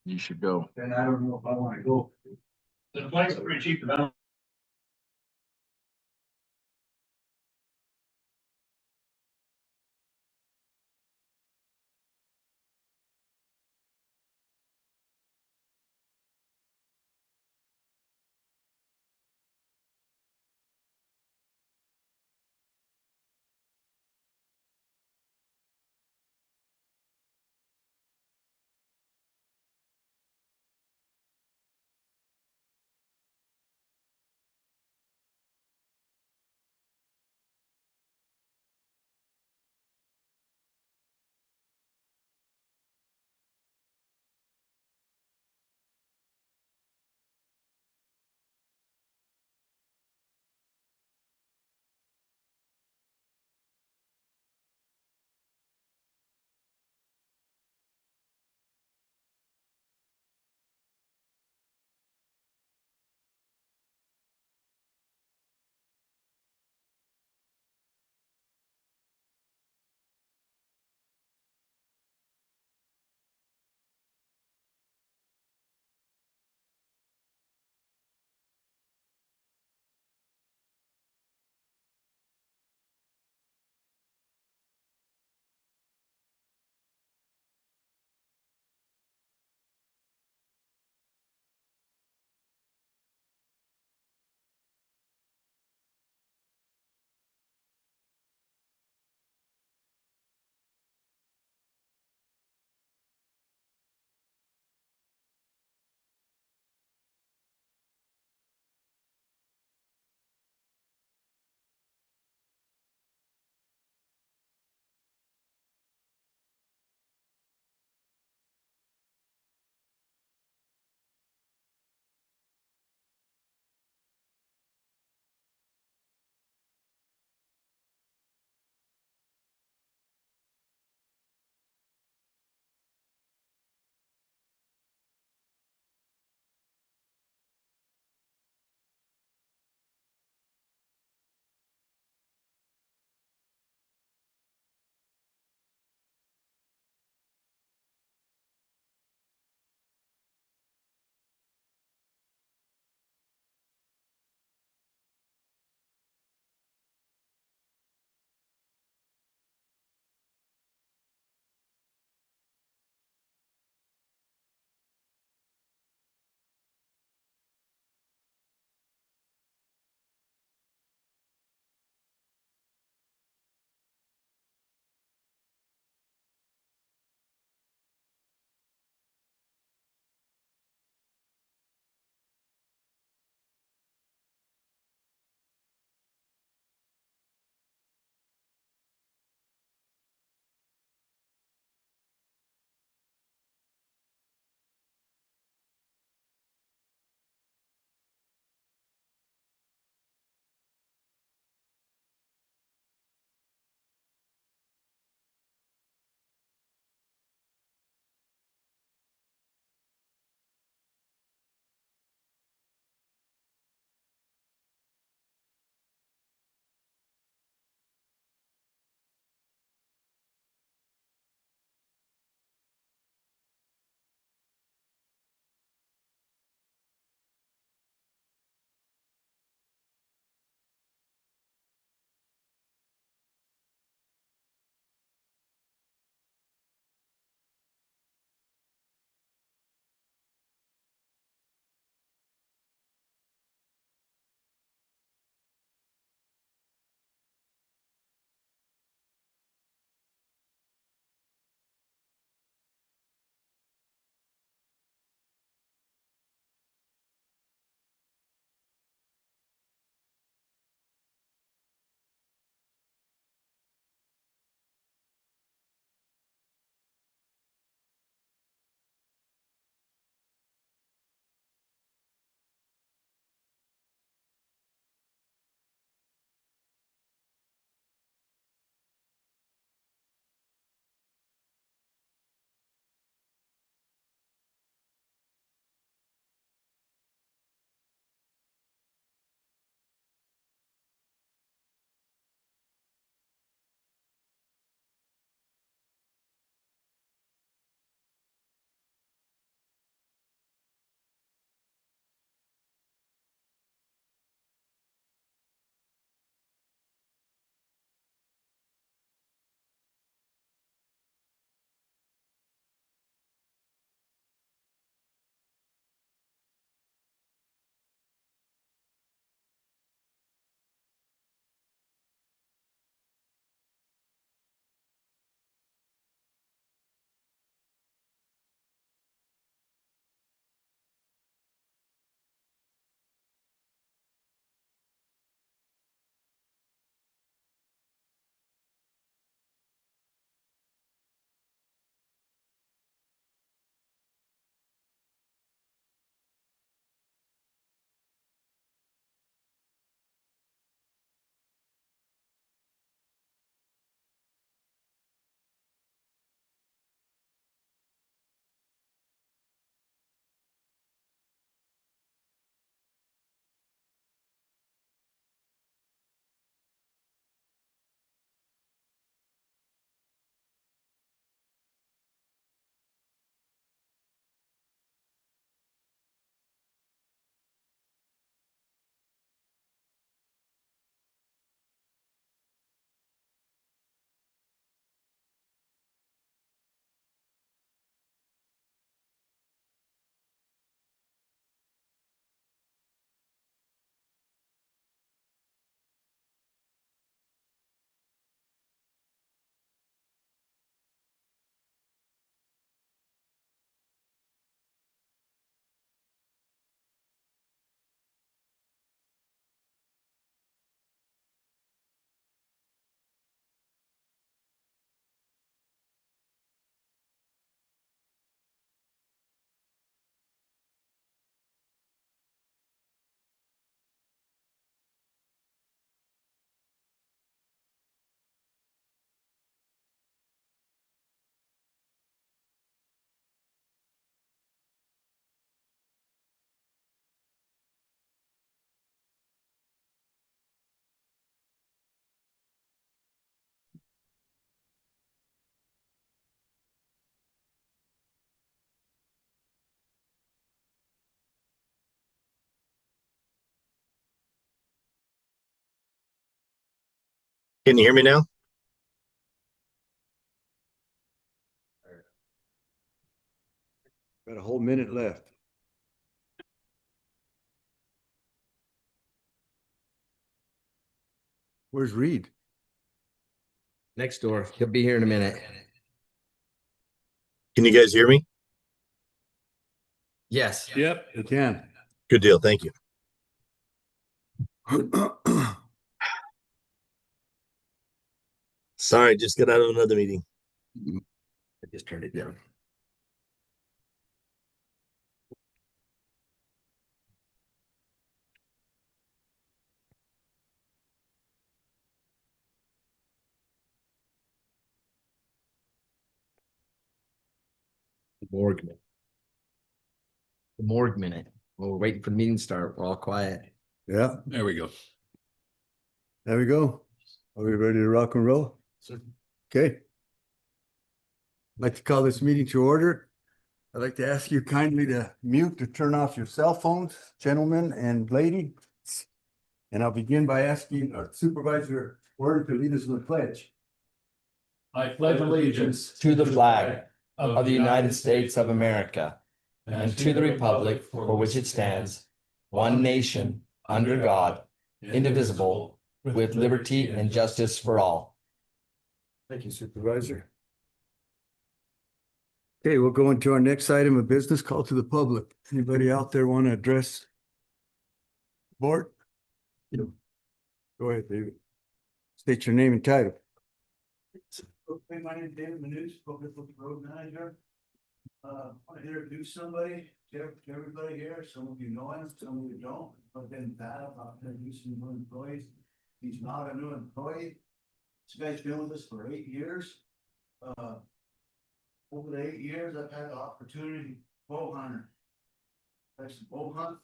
You should go. then I don't know if I wanna go. The flights are pretty cheap. Can you hear me now? Got a whole minute left. Where's Reed? Next door. He'll be here in a minute. Can you guys hear me? Yes. Yep. You can. Good deal. Thank you. Sorry, just got out of another meeting. I just turned it down. Morgue minute. The morgue minute. Well, we're waiting for the meeting to start. We're all quiet. Yeah, There we go. there we go. Are we ready to rock and roll? Okay. I'd like to call this meeting to order. I'd like to ask you kindly to mute or turn off your cell phones, gentlemen and lady. And I'll begin by asking our supervisor Word to lead us in the pledge. I pledge allegiance To the flag of the United States of America and to the republic for which it stands, one nation, under God, indivisible, with liberty and justice for all. Thank you, Supervisor. Okay, we'll go into our next item of business, call to the public. Anybody out there want to address board? Go ahead, David. State your name and title. Okay, my name is David Manus, Public Works Road Manager. I want to introduce somebody to everybody here. Some of you know him, some of you don't. I've been bad about introducing new employees. He's not a new employee. This guy's been with us for 8 years. Over the 8 years, I've had the opportunity to bow hunter. That's the bow hunt,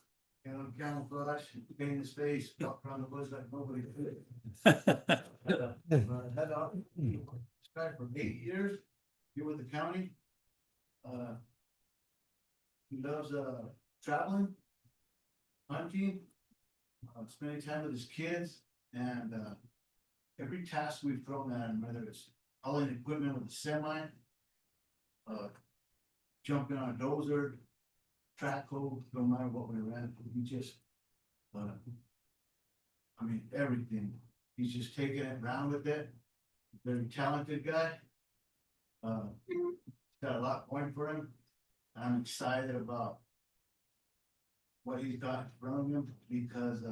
camouflage, paint his face, walk around the woods like nobody did. Had the opportunity. This guy for 8 years, here with the county. He loves traveling, hunting, spending time with his kids, and every task we've thrown at him, whether it's hauling equipment with a semi, jumping on a dozer, track hoe, no matter what we ran, he just, I mean, everything. He's just taking it around with it. Very talented guy. Got a lot going for him. I'm excited about what he's got in front of him because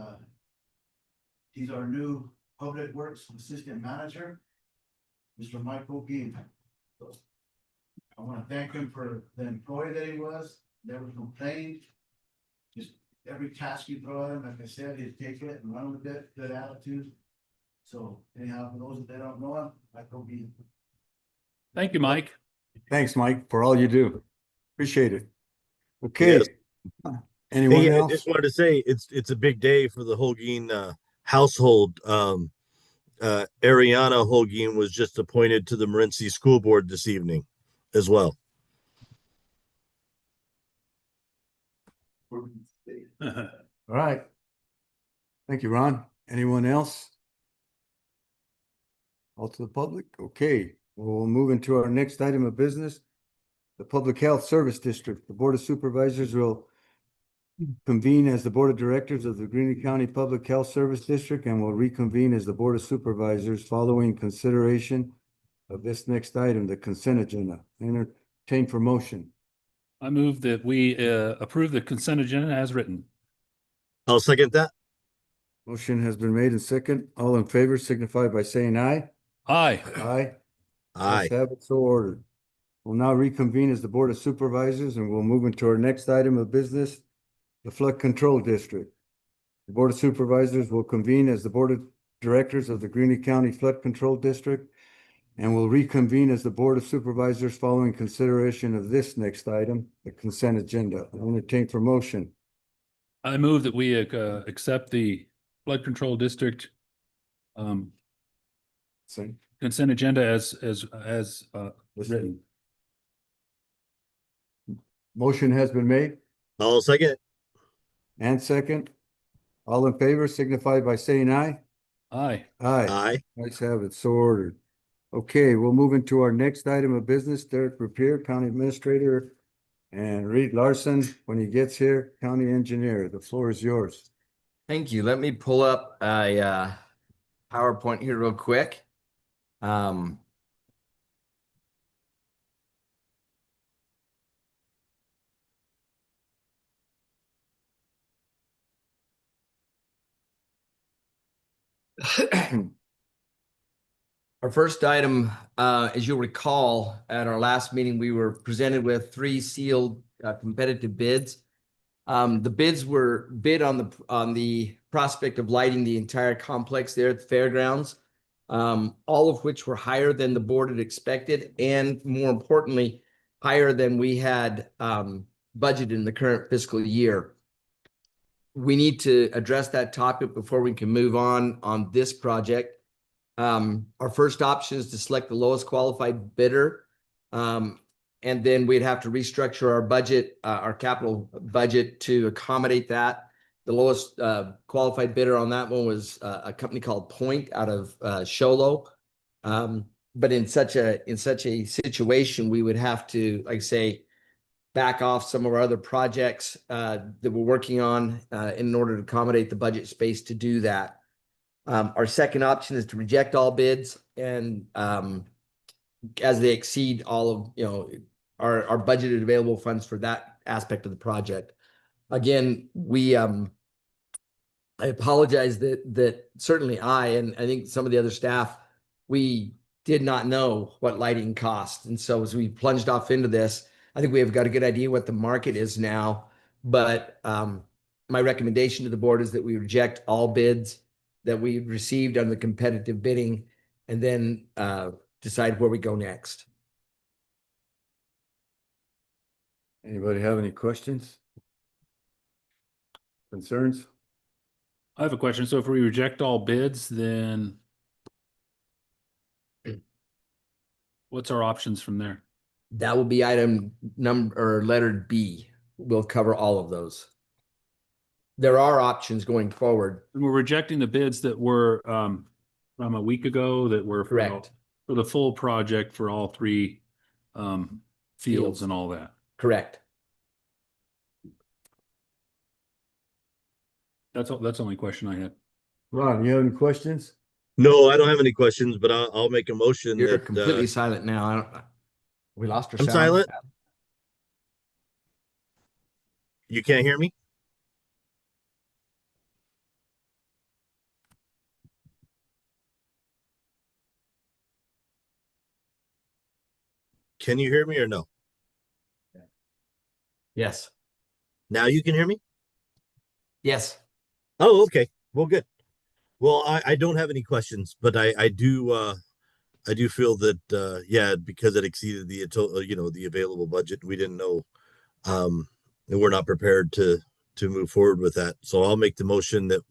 he's our new Public Works Assistant Manager, Mr. Michael Bean. I want to thank him for the employee that he was, never complained. Just every task you throw at him, like I said, he'd take it and run with it, good attitude. So anyhow, for those that don't know him, Michael Bean. Thank you, Mike. Thanks, Mike, for all you do. Appreciate it. Okay. Yes. Anyone Hey, I else? just wanted to say it's a big day for the Holguin household. Ariana Holguin was just appointed to the Morenci School Board this evening as well. All right. Thank you, Ron. Anyone else? All to the public? Okay, we'll move into our next item of business. The Public Health Service District. The Board of Supervisors will convene as the Board of Directors of the Greeley County Public Health Service District and will reconvene as the Board of Supervisors following consideration of this next item, the consent agenda. Entertain for motion. I move that we approve the consent agenda as written. I'll second that. Motion has been made and second. All in favor signify by saying aye. Aye. Aye. Aye. Let's have it so ordered. We'll now reconvene as the Board of Supervisors and we'll move into our next item of business, the Flood Control District. The Board of Supervisors will convene as the Board of Directors of the Greeley County Flood Control District and will reconvene as the Board of Supervisors following consideration of this next item, the consent agenda. I'll entertain for motion. I move that we accept the flood control district consent agenda as written. Motion has been made I'll second. and second. All in favor signify by saying aye. Aye. Aye. Aye. Ayes have it, so ordered. Okay, we'll move into our next item of business. Derek Rapier, County Administrator, and Reed Larson, when he gets here, County Engineer. The floor is yours. Thank you. Let me pull up a PowerPoint here real quick. Our first item, as you'll recall, at our last meeting, we were presented with 3 sealed competitive bids. The bids were bid on the prospect of lighting the entire complex there at the fairgrounds, all of which were higher than the board had expected, and more importantly, higher than we had budgeted in the current fiscal year. We need to address that topic before we can move on this project. Our first option is to select the lowest qualified bidder. And then we'd have to restructure our budget, our capital budget to accommodate that. The lowest qualified bidder on that one was a company called Point out of Sholo. But in such a situation, we would have to, like I say, back off some of our other projects that we're working on in order to accommodate the budget space to do that. Our second option is to reject all bids, and as they exceed all of our budgeted available funds for that aspect of the project. Again, I apologize that certainly and I think some of the other staff, we did not know what lighting cost, and so as we plunged off into this, I think we have got a good idea what the market is now. But my recommendation to the board is that we reject all bids that we received on the competitive bidding, and then decide where we go next. Anybody have any questions? Concerns? I have a question. So if we reject all bids, then what's our options from there? That will be item number or letter B. We'll cover all of those. There are options going forward. And we're rejecting the bids that were from a week ago that were Correct. for the full project for all 3 Fields. fields and all that. Correct. That's the only question I had. Ron, you have any questions? No, I don't have any questions, but I'll make a motion You're that completely silent now. We lost our I'm sound. silent. You can't hear me? Can you hear me or no? Yes. Now you can hear me? Yes. Oh, okay. Well, good. Well, I don't have any questions, but I do feel that yeah, because it exceeded the the available budget, we didn't know, and we're not prepared to move forward with that. So I'll make the motion that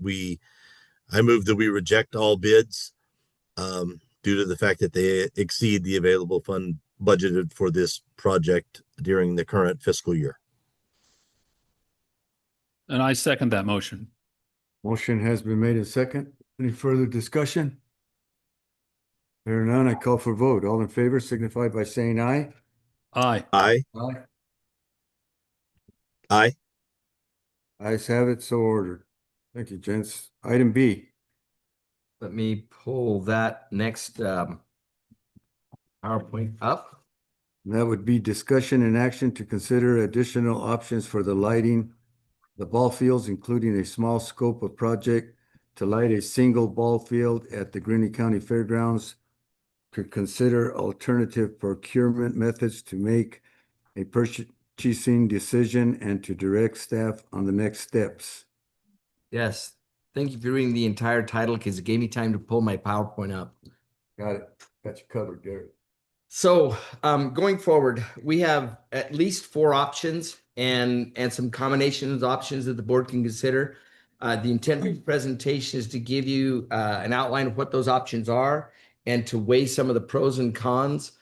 I move that we reject all bids due to the fact that they exceed the available fund budgeted for this project during the current fiscal year. And I second that motion. Motion has been made and second. Any further discussion? There are none. I call for vote. All in favor signify by saying aye. Aye. Aye. Aye. Aye. Ayes have it, so ordered. Thank you, gents. Item B. Let me pull that next PowerPoint up. That would be discussion and action to consider additional options for the lighting, the ball fields, including a small scope of project to light a single ball field at the Greene County Fairgrounds, to consider alternative procurement methods to make a purchasing decision, and to direct staff on the next steps. Yes. Thank you for reading the entire title because it gave me time to pull my PowerPoint up. Got it. Got you covered, Derek. So going forward, we have at least 4 options and some combinations of options that the board can consider. The intent of the presentation is to give you an outline of what those options are and to weigh some of the pros and cons.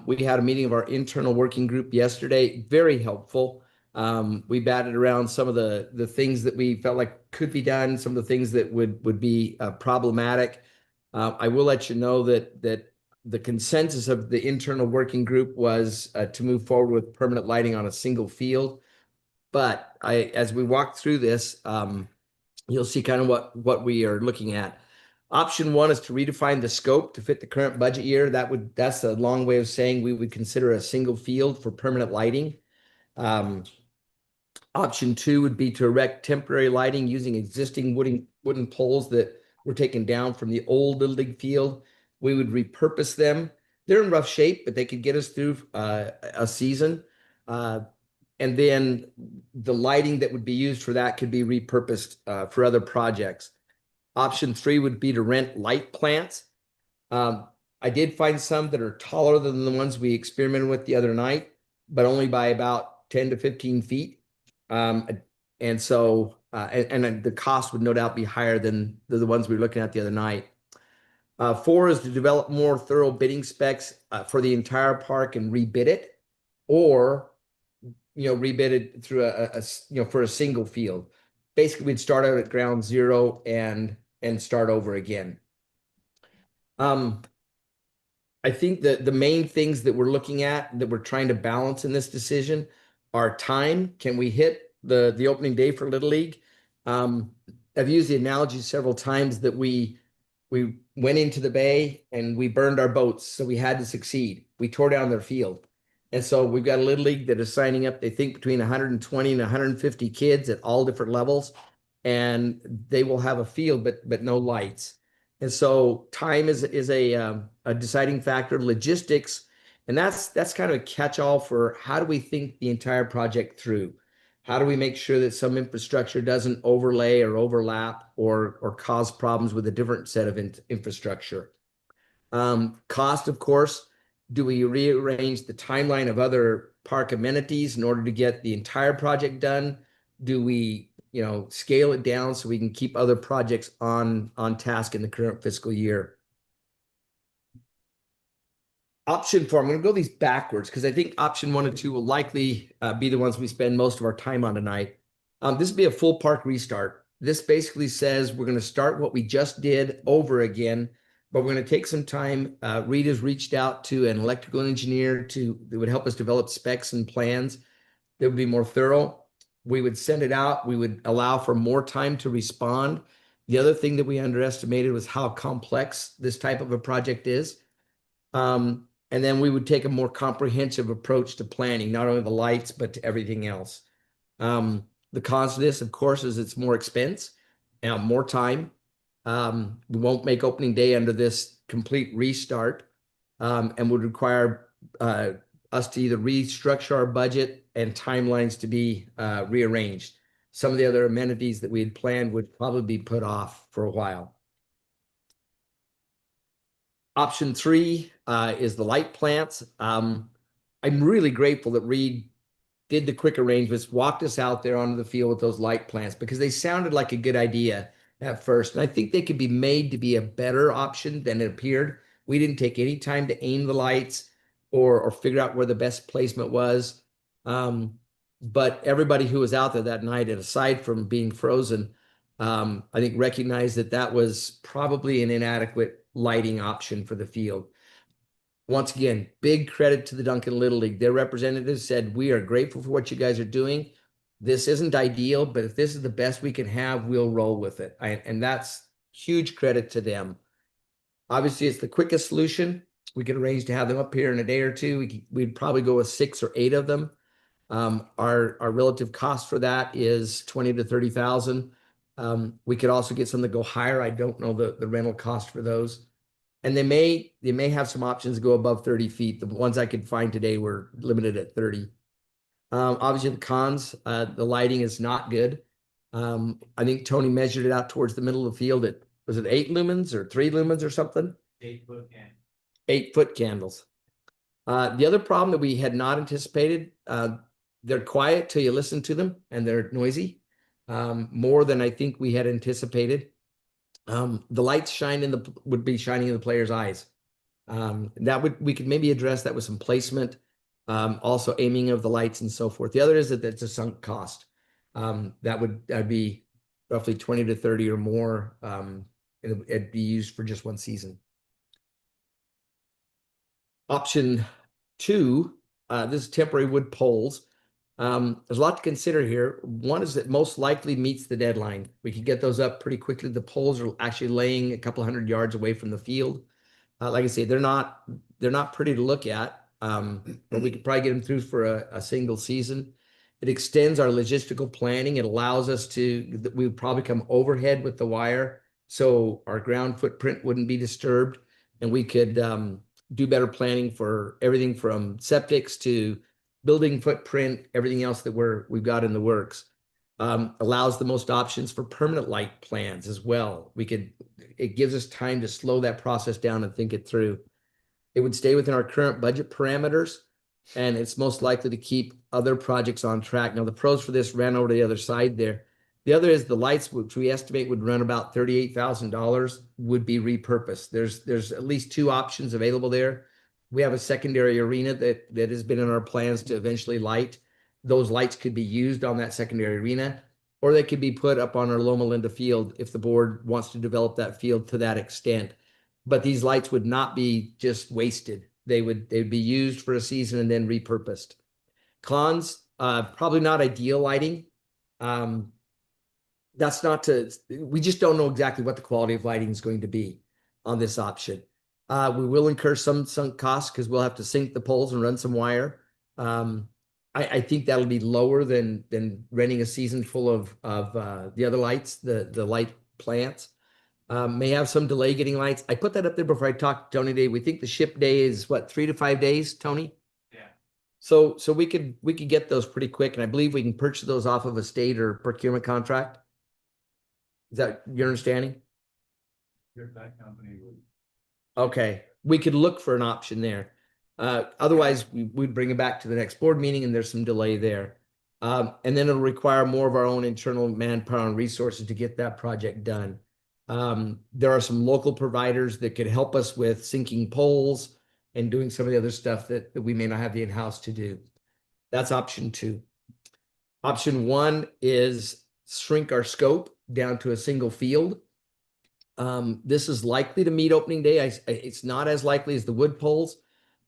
We had a meeting of our internal working group yesterday, very helpful. We batted around some of the things that we felt like could be done, some of the things that would be problematic. I will let you know that the consensus of the internal working group was to move forward with permanent lighting on a single field. But as we walk through this, you'll see kind of what we are looking at. Option one is to redefine the scope to fit the current budget year. That's a long way of saying we would consider a single field for permanent lighting. Option two would be to erect temporary lighting using existing wooden poles that were taken down from the old Little League field. We would repurpose them. They're in rough shape, but they could get us through a season. And then the lighting that would be used for that could be repurposed for other projects. Option three would be to rent light plants. I did find some that are taller than the ones we experimented with the other night, but only by about 10 to 15 feet. And so the cost would no doubt be higher than the ones we were looking at the other night. Four is to develop more thorough bidding specs for the entire park and rebid it, or rebid it through for a single field. Basically, we'd start out at ground zero and start over again. I think that the main things that we're looking at, that we're trying to balance in this decision, are time. Can we hit the opening day for Little League? I've used the analogy several times that we went into the bay and we burned our boats, so we had to succeed. We tore down their field. And so we've got a Little League that is signing up, they think, between 120 and 150 kids at all different levels, and they will have a field, but no lights. And so time is a deciding factor. Logistics, and that's kind of a catch-all for how do we think the entire project through? How do we make sure that some infrastructure doesn't overlay or overlap or cause problems with a different set of infrastructure? Cost, of course. Do we rearrange the timeline of other park amenities in order to get the entire project done? Do we, scale it down so we can keep other projects on task in the current fiscal year? Option four, I'm going to go these backwards because I think option one and two will likely be the ones we spend most of our time on tonight. This would be a full park restart. This basically says we're going to start what we just did over again, but we're going to take some time. Reed has reached out to an electrical engineer that would help us develop specs and plans that would be more thorough. We would send it out. We would allow for more time to respond. The other thing that we underestimated was how complex this type of a project is. And then we would take a more comprehensive approach to planning, not only the lights, but to everything else. The cause of this, of course, is it's more expense and more time. We won't make opening day under this complete restart, and would require us to either restructure our budget and timelines to be rearranged. Some of the other amenities that we had planned would probably be put off for a while. Option three is the light plants. I'm really grateful that Reed did the quick arrangements, walked us out there onto the field with those light plants because they sounded like a good idea at first. And I think they could be made to be a better option than it appeared. We didn't take any time to aim the lights or figure out where the best placement was. But everybody who was out there that night, aside from being frozen, I think recognized that was probably an inadequate lighting option for the field. Once again, big credit to the Duncan Little League. Their representatives said, we are grateful for what you guys are doing. This isn't ideal, but if this is the best we can have, we'll roll with it. And that's huge credit to them. Obviously, it's the quickest solution. We could arrange to have them up here in a day or two. We'd probably go with 6 or 8 of them. Our relative cost for that is 20 to 30,000. We could also get some that go higher. I don't know the rental cost for those. And they may have some options to go above 30 feet. The ones I could find today were limited at 30. Obviously the cons, the lighting is not good. I think Tony measured it out towards the middle of the field at, was it 8 lumens or 3 lumens or something? 8-foot candle. 8-foot candles. The other problem that we had not anticipated, they're quiet till you listen to them and they're noisy, more than I think we had anticipated. The lights would be shining in the player's eyes. We could maybe address that with some placement. Also aiming of the lights and so forth. The other is that it's a sunk cost. That'd be roughly 20 to 30 or more. It'd be used for just one season. Option 2, this is temporary wood poles. There's a lot to consider here. One is that most likely meets the deadline. We can get those up pretty quickly. The poles are actually laying a couple hundred yards away from the field. Like I say, they're not pretty to look at, but we could probably get them through for a single season. It extends our logistical planning. It allows us to, we would probably come overhead with the wire, so our ground footprint wouldn't be disturbed, and we could do better planning for everything from septics to building footprint, everything else that we've got in the works. Allows the most options for permanent light plans as well. It gives us time to slow that process down and think it through. It would stay within our current budget parameters, and it's most likely to keep other projects on track. Now, the pros for this ran over to the other side there. The other is the lights, which we estimate would run about $38,000, would be repurposed. There's at least 2 options available there. We have a secondary arena that has been in our plans to eventually light. Those lights could be used on that secondary arena, or they could be put up on our Loma Linda field if the board wants to develop that field to that extent. But these lights would not be just wasted. They'd be used for a season and then repurposed. Cons, probably not ideal lighting. We just don't know exactly what the quality of lighting is going to be on this option. We will incur some sunk costs because we'll have to sink the poles and run some wire. I think that'll be lower than renting a season full of the other lights, the light plants. May have some delay getting lights. I put that up there before I talked to Tony today. We think the ship day is what, 3 to 5 days, Tony? Yeah. So we could get those pretty quick, and I believe we can purchase those off of a state or procurement contract. Is that your understanding? That company would. Okay, we could look for an option there. Otherwise, we'd bring it back to the next board meeting, and there's some delay there. And then it'll require more of our own internal manpower and resources to get that project done. There are some local providers that could help us with sinking poles and doing some of the other stuff that we may not have the in-house to do. That's option 2. Option 1 is shrink our scope down to a single field. This is likely to meet opening day. It's not as likely as the wood poles,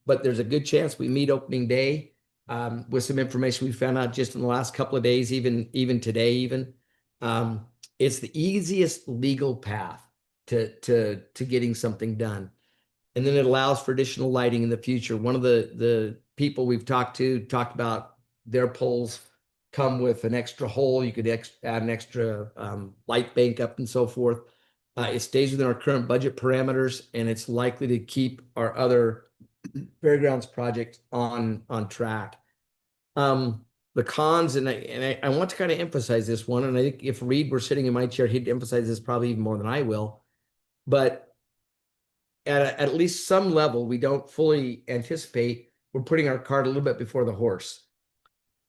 but there's a good chance we meet opening day with some information we found out just in the last couple of days, even today even. It's the easiest legal path to getting something done. And then it allows for additional lighting in the future. One of the people we've talked about their poles come with an extra hole. You could add an extra light bank up and so forth. It stays within our current budget parameters, and it's likely to keep our other fairgrounds project on track. The cons, and I want to kind of emphasize this one, and I think if Reed were sitting in my chair, he'd emphasize this probably even more than I will. But at least some level, we don't fully anticipate we're putting our cart a little bit before the horse.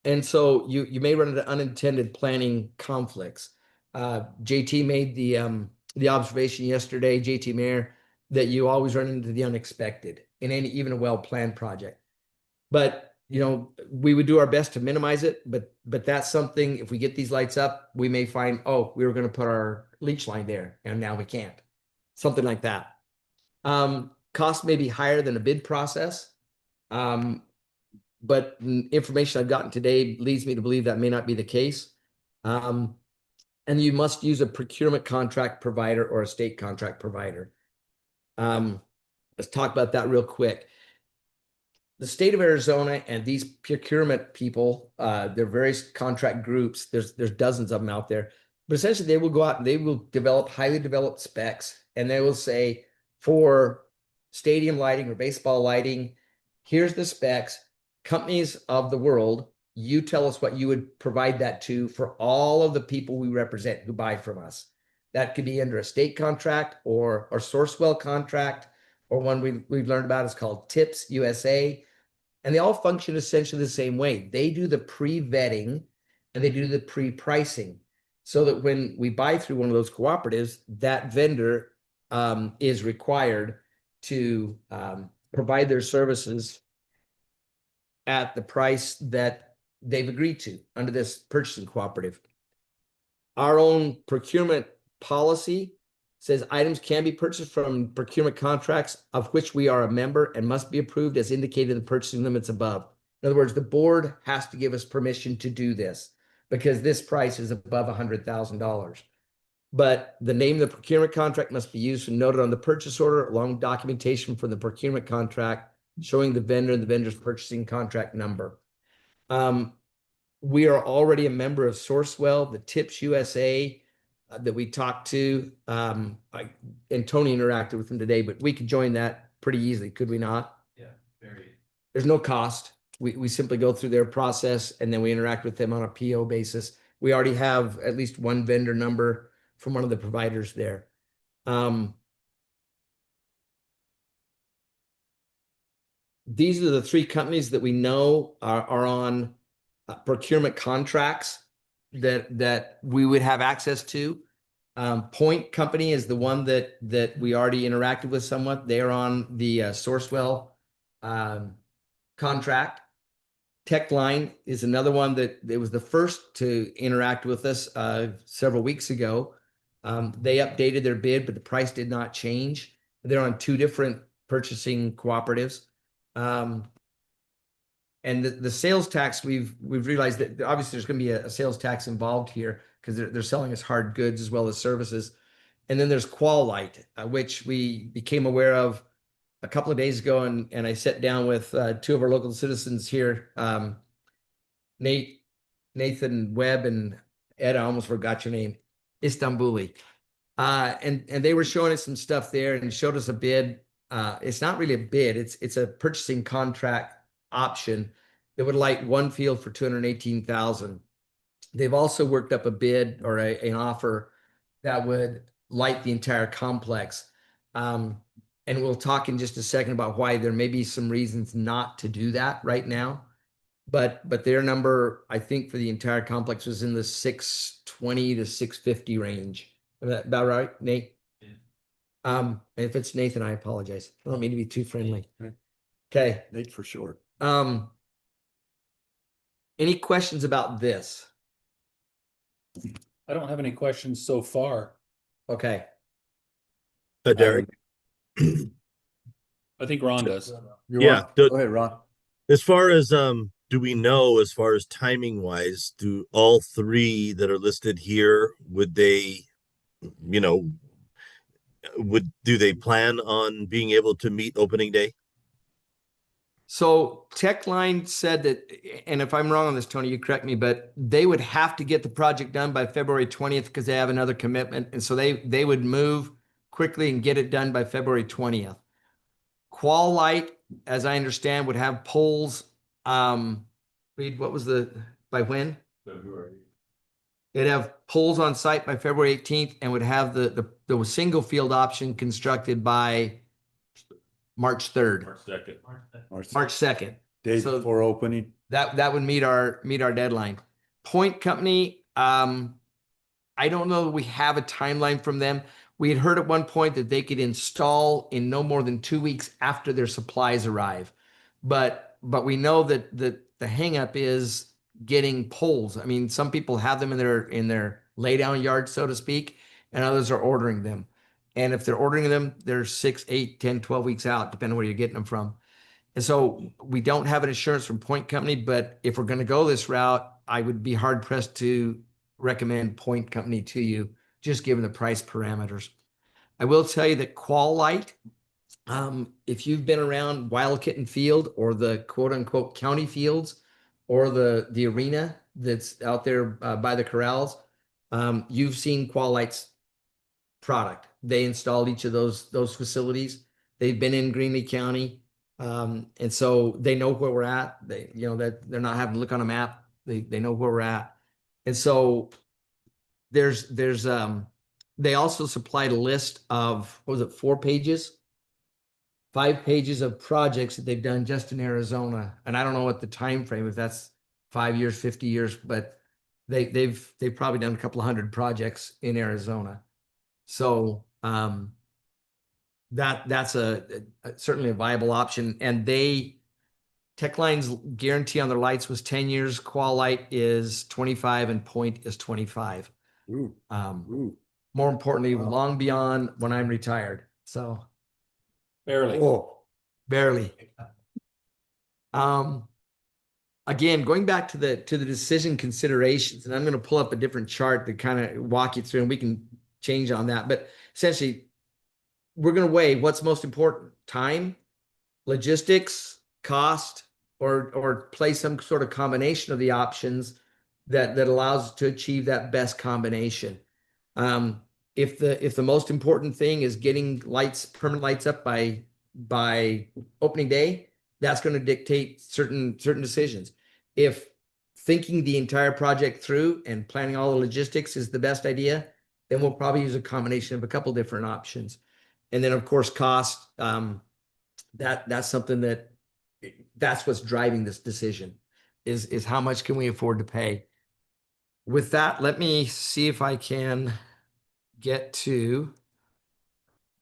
And so you may run into unintended planning conflicts. JT made the observation yesterday, JT Mayer, that you always run into the unexpected in even a well-planned project. But we would do our best to minimize it, but that's something, if we get these lights up, we may find, oh, we were going to put our leach line there and now we can't. Something like that. Cost may be higher than a bid process. But information I've gotten today leads me to believe that may not be the case. And you must use a procurement contract provider or a state contract provider. Let's talk about that real quick. The state of Arizona and these procurement people, they're various contract groups. There's dozens of them out there. But essentially, they will go out and they will develop highly developed specs, and they will say, for stadium lighting or baseball lighting, here's the specs. Companies of the world, you tell us what you would provide that to for all of the people we represent who buy from us. That could be under a state contract or Sourcewell contract, or one we've learned about is called TIPS USA. And they all function essentially the same way. They do the pre-vetting and they do the pre-pricing, so that when we buy through one of those cooperatives, that vendor is required to provide their services at the price that they've agreed to under this purchasing cooperative. Our own procurement policy says items can be purchased from procurement contracts of which we are a member and must be approved as indicated in the purchasing limits above. In other words, the board has to give us permission to do this because this price is above $100,000. But the name of the procurement contract must be used and noted on the purchase order along with documentation for the procurement contract showing the vendor and the vendor's purchasing contract number. We are already a member of Sourcewell, the Tips USA that we talked to. And Tony interacted with them today, but we could join that pretty easily, could we not? Yeah, very. There's no cost. We simply go through their process and then we interact with them on a PO basis. We already have at least one vendor number from one of the providers there. These are the three companies that we know are on procurement contracts that we would have access to. Point Company is the one that we already interacted with somewhat. They are on the Sourcewell contract. Techline is another one that it was the first to interact with us several weeks ago. They updated their bid, but the price did not change. They're on two different purchasing cooperatives. And the sales tax, we've realized that obviously there's going to be a sales tax involved here because they're selling us hard goods as well as services. And then there's Qualite, which we became aware of a couple of days ago, and I sat down with two of our local citizens here, Nathan Webb and Ed, I almost forgot your name, Istanbuli. And they were showing us some stuff there and showed us a bid. It's not really a bid, it's a purchasing contract option that would light one field for $218,000. They've also worked up a bid or an offer that would light the entire complex. And we'll talk in just a second about why there may be some reasons not to do that right now. But their number, I think, for the entire complex was in the 620 to 650 range. Is that about right, Nate? Yeah. If it's Nathan, I apologize. I don't mean to be too friendly. Okay. Nate for short. Any questions about this? I don't have any questions so far. Okay. Derek, I think Ron does. Yeah, Go ahead, Ron. as far as do we know as far as timing wise, do all three that are listed here, would they, you know, do they plan on being able to meet opening day? So Techline said that, and if I'm wrong on this, Tony, you correct me, but they would have to get the project done by February 20th because they have another commitment. And so they would move quickly and get it done by February 20th. Qualite, as I understand, would have polls. Reed, what was by when? February. They'd have polls on site by February 18th and would have the single field option constructed by March 3rd. March 2nd. Day So before opening. That would meet our deadline. Point Company, I don't know that we have a timeline from them. We had heard at one point that they could install in no more than 2 weeks after their supplies arrive. But we know that the hangup is getting poles. I mean, some people have them in their lay down yard, so to speak, and others are ordering them. And if they're ordering them, they're 6, 8, 10, 12 weeks out, depending on where you're getting them from. And so we don't have an assurance from Point Company, but if we're going to go this route, I would be hard pressed to recommend Point Company to you, just given the price parameters. I will tell you that Qualite, if you've been around Wild Kitten Field or the quote unquote county fields or the arena that's out there by the corrals, you've seen Qualite's product. They installed each of those facilities. They've been in Greenlee County. And so they know where we're at. They, that they're not having to look on a map. They know where we're at. And so there's they also supplied a list of, what was it, 4 pages? 5 pages of projects that they've done just in Arizona. And I don't know what the time frame, if that's 5 years, 50 years, but they've probably done a couple of 100 projects in Arizona. So that's certainly a viable option. And they Tech Line's guarantee on their lights was 10 years. Qual Light is 25 and Point is 25. Ooh, ooh. More importantly, Wow. long beyond when I'm retired. So Barely. Oh, barely. Again, going back to the decision considerations, and I'm going to pull up a different chart to kind of walk you through, and we can change on that. But essentially, we're going to weigh what's most important: time, logistics, cost, or play some sort of combination of the options that allows us to achieve that best combination. If the most important thing is getting permanent lights up by opening day, that's going to dictate certain decisions. If thinking the entire project through and planning all the logistics is the best idea, then we'll probably use a combination of a couple different options. And then of course, cost, that's something that's what's driving this decision is how much can we afford to pay. With that, let me see if I can get to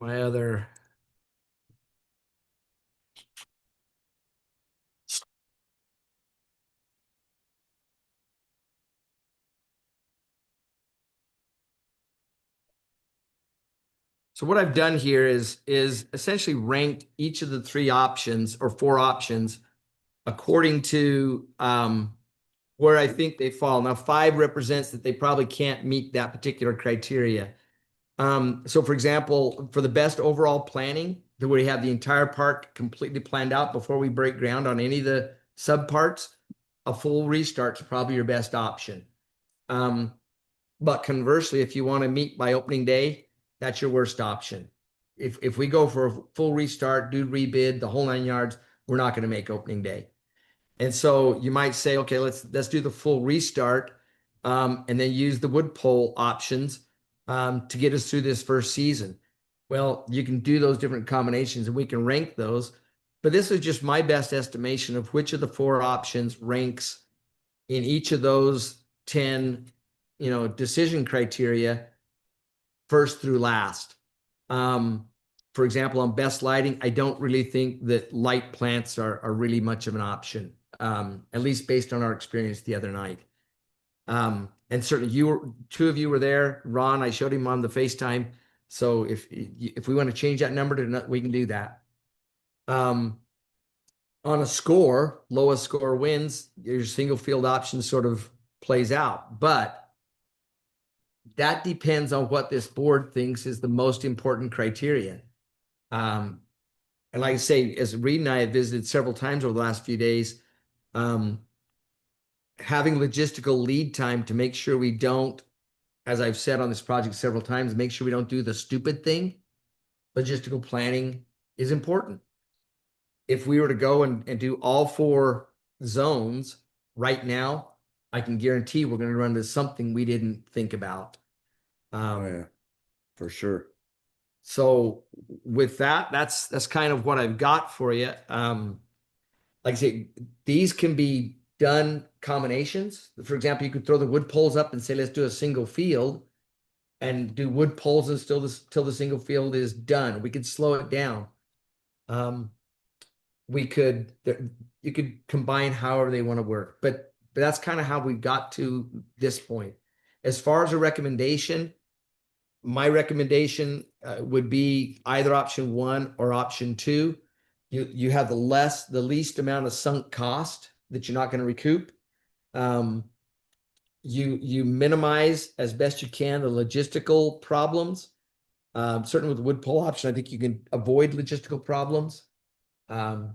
my other. So what I've done here is essentially ranked each of the three options or four options according to where I think they fall. Now, 5 represents that they probably can't meet that particular criteria. So for example, for the best overall planning, where we have the entire park completely planned out before we break ground on any of the subparts, a full restart is probably your best option. But conversely, if you want to meet by opening day, that's your worst option. If we go for a full restart, do rebid, the whole 9 yards, we're not going to make opening day. And so you might say, okay, let's do the full restart, and then use the wood pole options to get us through this first season. Well, you can do those different combinations and we can rank those. But this is just my best estimation of which of the 4 options ranks in each of those 10, decision criteria first through last. For example, on best lighting, I don't really think that light plants are really much of an option, at least based on our experience the other night. And certainly two of you were there. Ron, I showed him on the FaceTime. So if we want to change that number to, we can do that. On a score, lowest score wins, your single field option sort of plays out. But that depends on what this board thinks is the most important criteria. And like I say, as Reed and I have visited several times over the last few days, having logistical lead time to make sure we don't, as I've said on this project several times, make sure we don't do the stupid thing. Logistical planning is important. If we were to go and do all 4 zones right now, I can guarantee we're going to run into something we didn't think about. oh yeah, for sure. So with that, that's kind of what I've got for you. Like I say, these can be done combinations. For example, you could throw the wood poles up and say, let's do a single field and do wood poles until the single field is done. We could slow it down. You could combine however they want to work, but that's kind of how we got to this point. As far as a recommendation, my recommendation would be either option 1 or option 2. You have the least amount of sunk cost that you're not going to recoup. You minimize as best you can the logistical problems. Certainly with the wood pole option, I think you can avoid logistical problems. But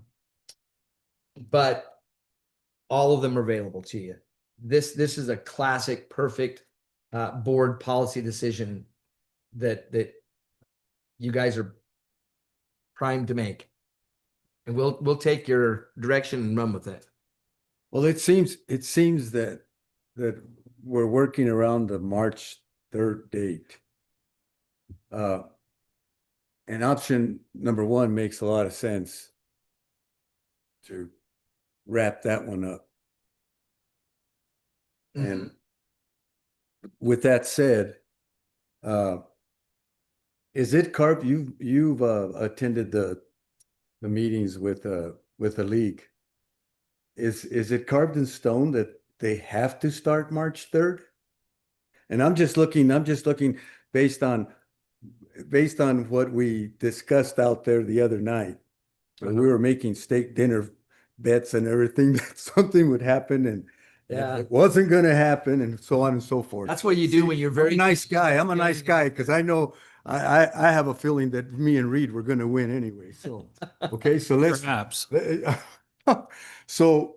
all of them are available to you. This is a classic, perfect board policy decision that you guys are primed to make, and we'll take your direction and run with it. Well, it seems that we're working around the March 3rd date. And option number 1 makes a lot of sense to wrap that one up. And with that said, is it Carp? You've attended the meetings with the league. is it carved in stone that they have to start March 3rd? And I'm just looking based on what we discussed out there the other night. Where we were making steak dinner bets and everything that something would happen and Yeah. it wasn't gonna happen and so on and so forth. That's what you do when you're I'm very a nice guy. I'm a nice guy because I know I have a feeling that me and Reed were gonna win anyway. So okay, so let's Perhaps. so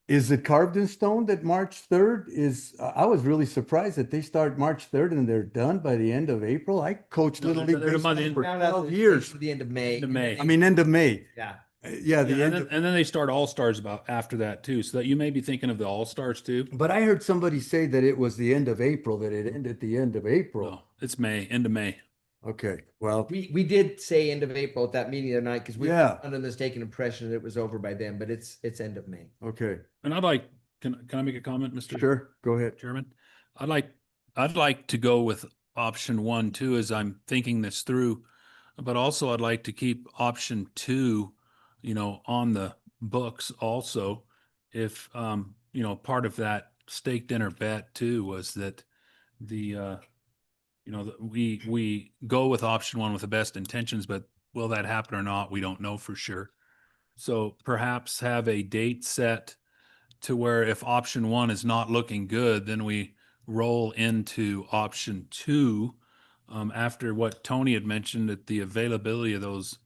is it carved in stone that March 3rd is, I was really surprised that they start March 3rd and they're done by the end of April. I coached No, Little they're- League they're a baseball month in. for Found out 12 that it's years. to the end of May. End of May. I mean, end of May. Yeah. Yeah, the Yeah, end and of, then they start all-stars about after that too. So that you may be thinking of the all-stars too. but I heard somebody say that it was the end of April, that it ended the end of April. No, it's May, end of May. Okay, well, We did say end of April at that meeting the other night because we Yeah. were under the mistaken impression that it was over by then, but it's end of May. okay, And I'd like, can I make a comment, Mr. sure, go ahead. Chairman? I'd like to go with option 1 too, as I'm thinking this through. But also I'd like to keep option 2, on the books also. If, part of that steak dinner bet too was that we go with option 1 with the best intentions, but will that happen or not? We don't know for sure. So perhaps have a date set to where if option 1 is not looking good, then we roll into option 2. After what Tony had mentioned, that the availability of those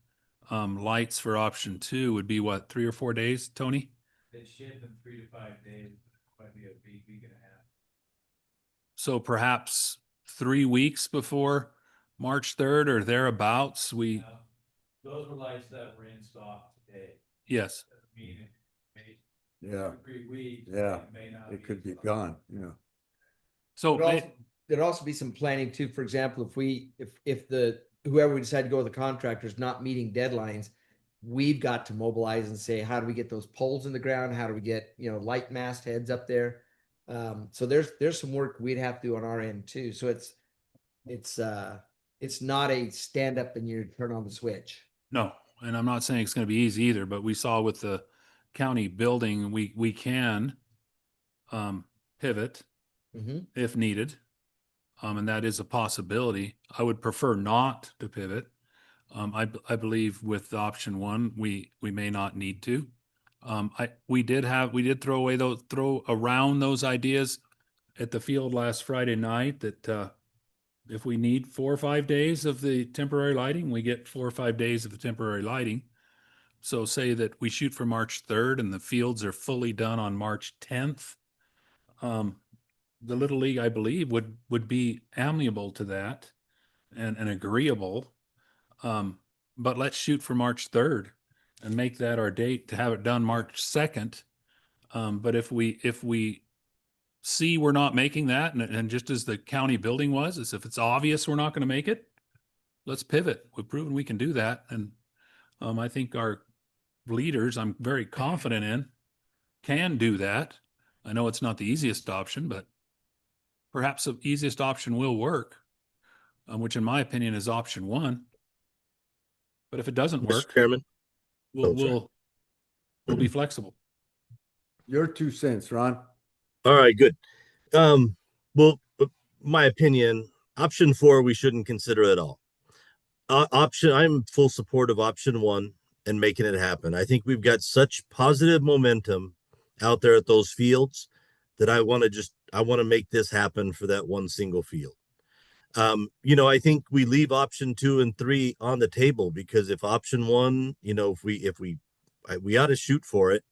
lights for option 2 would be what, 3 or 4 days, Tony? They ship in 3 to 5 days, might be a week and a half. So perhaps 3 weeks before March 3rd or thereabouts, Now, those were lights that were in stock today. yes. Meaning, maybe Yeah, 3 weeks. Yeah, it may not it could be in stock. gone, yeah. So There'd also be some planning too. For example, if whoever we decide to go with the contractor is not meeting deadlines, we've got to mobilize and say, how do we get those poles in the ground? How do we get, light mast heads up there? So there's some work we'd have to do on our end too. So it's not a stand up and you turn on the switch. no, and I'm not saying it's going to be easy either, but we saw with the county building, we can pivot Mhm. if needed. And that is a possibility. I would prefer not to pivot. I believe with option 1, we may not need to. We did throw around those ideas at the field last Friday night that if we need 4 or 5 days of the temporary lighting, we get 4 or 5 days of the temporary lighting. So say that we shoot for March 3rd and the fields are fully done on March 10th. The Little League, I believe, would be amenable to that and agreeable. But let's shoot for March 3rd and make that our date to have it done March 2nd. But if we see we're not making that, and just as the county building was, is if it's obvious we're not going to make it, let's pivot. We've proven we can do that. And I think our leaders, I'm very confident in, can do that. I know it's not the easiest option, but perhaps the easiest option will work, which in my opinion is option 1. But if it doesn't Mr. work, Chairman. we'll sorry. we'll be flexible. Your 2 cents, Ron. All right, good. Well, my opinion, option 4, we shouldn't consider at all. I'm full support of option 1 and making it happen. I think we've got such positive momentum out there at those fields that I want to make this happen for that one single field. I think we leave option 2 and 3 on the table because if option 1, if we ought to shoot for it.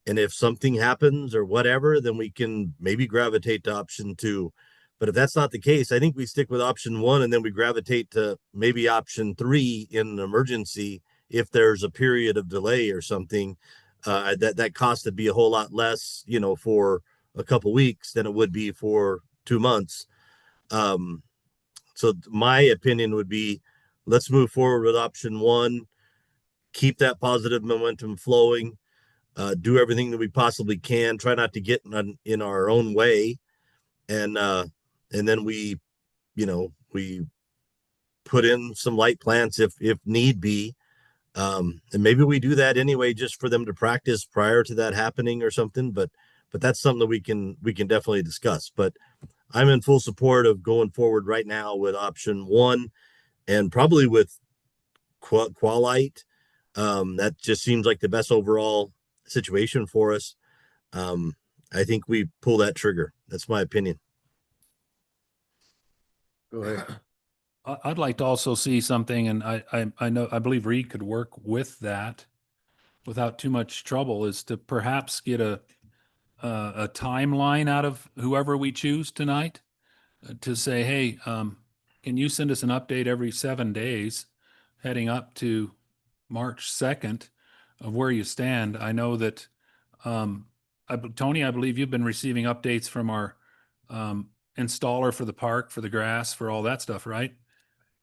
And if something happens or whatever, then we can maybe gravitate to option 2. But if that's not the case, I think we stick with option 1 and then we gravitate to maybe option 3 in an emergency if there's a period of delay or something. That cost would be a whole lot less, for a couple weeks than it would be for 2 months. So my opinion would be, let's move forward with option 1, keep that positive momentum flowing. Do everything that we possibly can. Try not to get in our own way, and then we put in some light plants if need be. And maybe we do that anyway, just for them to practice prior to that happening or something. But that's something that we can definitely discuss. But I'm in full support of going forward right now with option one and probably with Qualite. That just seems like the best overall situation for us. Um, I think we pull that trigger. That's my opinion. Go ahead. I'd like to also see something, and I believe Reed could work with that without too much trouble, is to perhaps get a timeline out of whoever we choose tonight to say, hey, can you send us an update every 7 days heading up to March 2nd of where you stand? I know that, Tony, I believe you've been receiving updates from our installer for the park, for the grass, for all that stuff, right?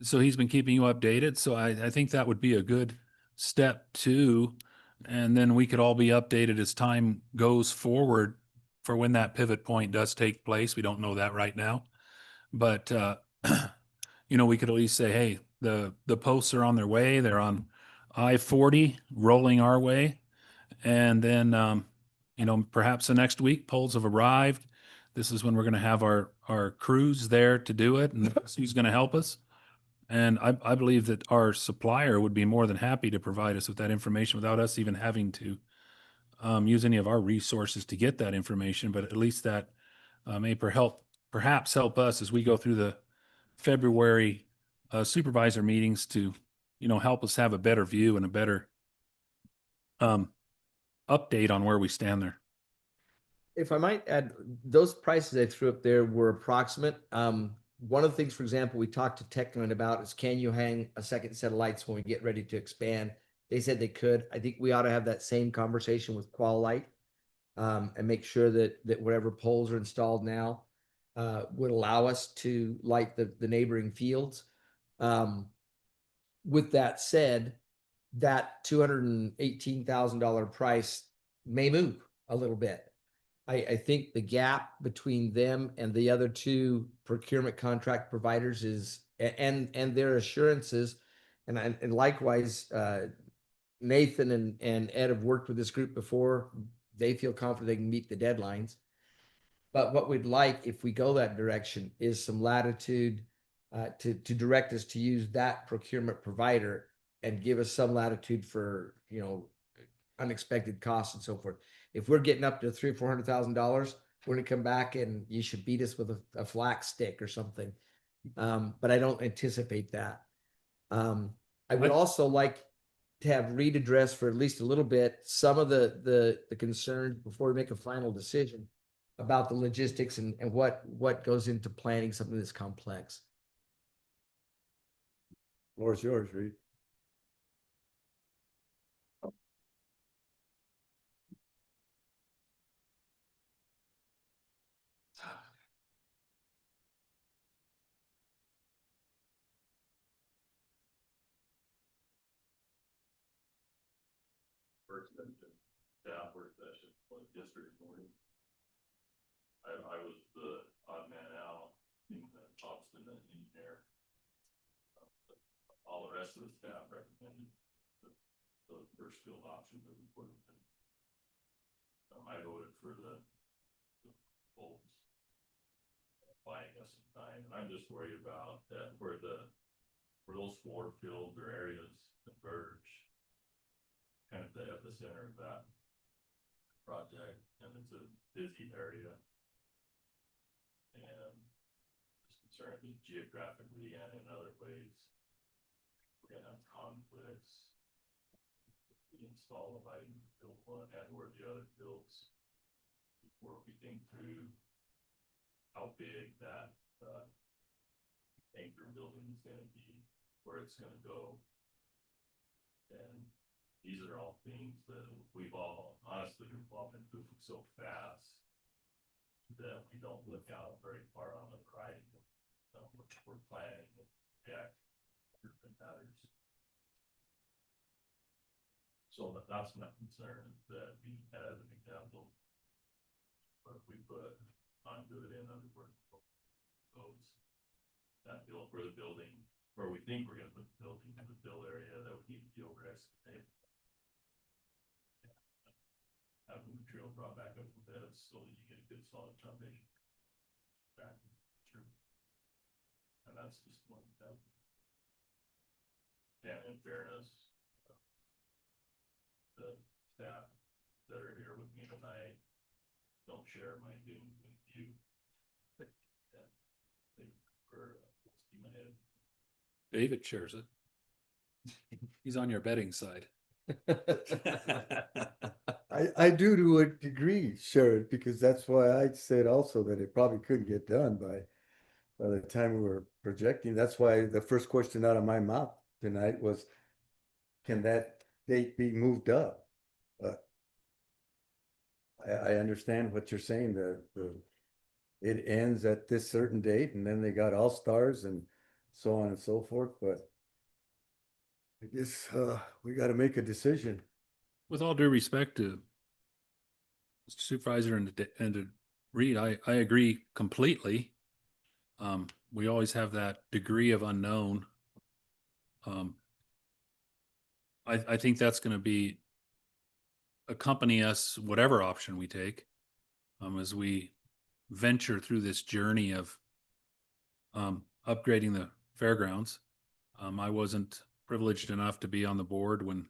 So he's been keeping you updated. So I think that would be a good step too. And then we could all be updated as time goes forward for when that pivot point does take place. We don't know that right now. But we could at least say, hey, the posts are on their way. They're on I-40 rolling our way. And then perhaps the next week poles have arrived. This is when we're going to have our crews there to do it, and who's going to help us. And I believe that our supplier would be more than happy to provide us with that information without us even having to use any of our resources to get that information. But at least that may perhaps help us as we go through the February supervisor meetings to, help us have a better view and a better update on where we stand there. If I might add, those prices I threw up there were approximate. One of the things, for example, we talked to Techland about is, can you hang a second set of lights when we get ready to expand? They said they could. I think we ought to have that same conversation with Qualite, and make sure that whatever poles are installed now would allow us to light the neighboring fields. With that said, that $218,000 price may move a little bit. I think the gap between them and the other two procurement contract providers is, and their assurances, and likewise, Nathan and Ed have worked with this group before. They feel confident they can meet the deadlines. But what we'd like, if we go that direction, is some latitude to direct us to use that procurement provider and give us some latitude for, unexpected costs and so forth. If we're getting up to $300,000 or $400,000, we're going to come back and you should beat us with a flax stick or something. But I don't anticipate that. I would also like to have Reed address for at least a little bit some of the concerns before we make a final decision about the logistics and what goes into planning something that's complex. Floor is yours, Reed. First session, staff work session was yesterday morning. I was the odd man out, being the obstinate engineer. All the rest of the staff recommended the first field option moving forward. I voted for the bolts, buying us some time, and I'm just worried about that where those four fields or areas converge, kind of at the center of that project, and it's a busy area, and just concerned that geographically and in other ways we're gonna have conflicts. We install a lighting field one and or the other fields before we think through how big that anchor building is going to be, where it's going to go. And these are all things that we've all been moving so fast that we don't look out very far on the horizon. We're planning and react to matters. So that's my concern, that we, as an example, but we put conduit in under where those that build where the building, where we think we're going to put the building in the fill area that we need to be over excavated. brought back up with that, so that you get a good solid foundation. Back, sure. And that's just one step. And in fairness, the staff that are here with me tonight don't share my doom with you. Yeah. They prefer, scheme ahead. David shares it. He's on your betting side. I do to a degree, Sharon, because that's why I said also that it probably couldn't get done by the time we were projecting. That's why the first question out of my mouth tonight was, can that date be moved up? But I understand what you're saying, it ends at this certain date and then they got all-stars and so on and so forth, but I guess, we gotta make a decision. With all due respect to Mr. Supervisor and to Reed, I agree completely. We always have that degree of unknown. I think that's going to be accompany us, whatever option we take, as we venture through this journey of upgrading the fairgrounds. I wasn't privileged enough to be on the board when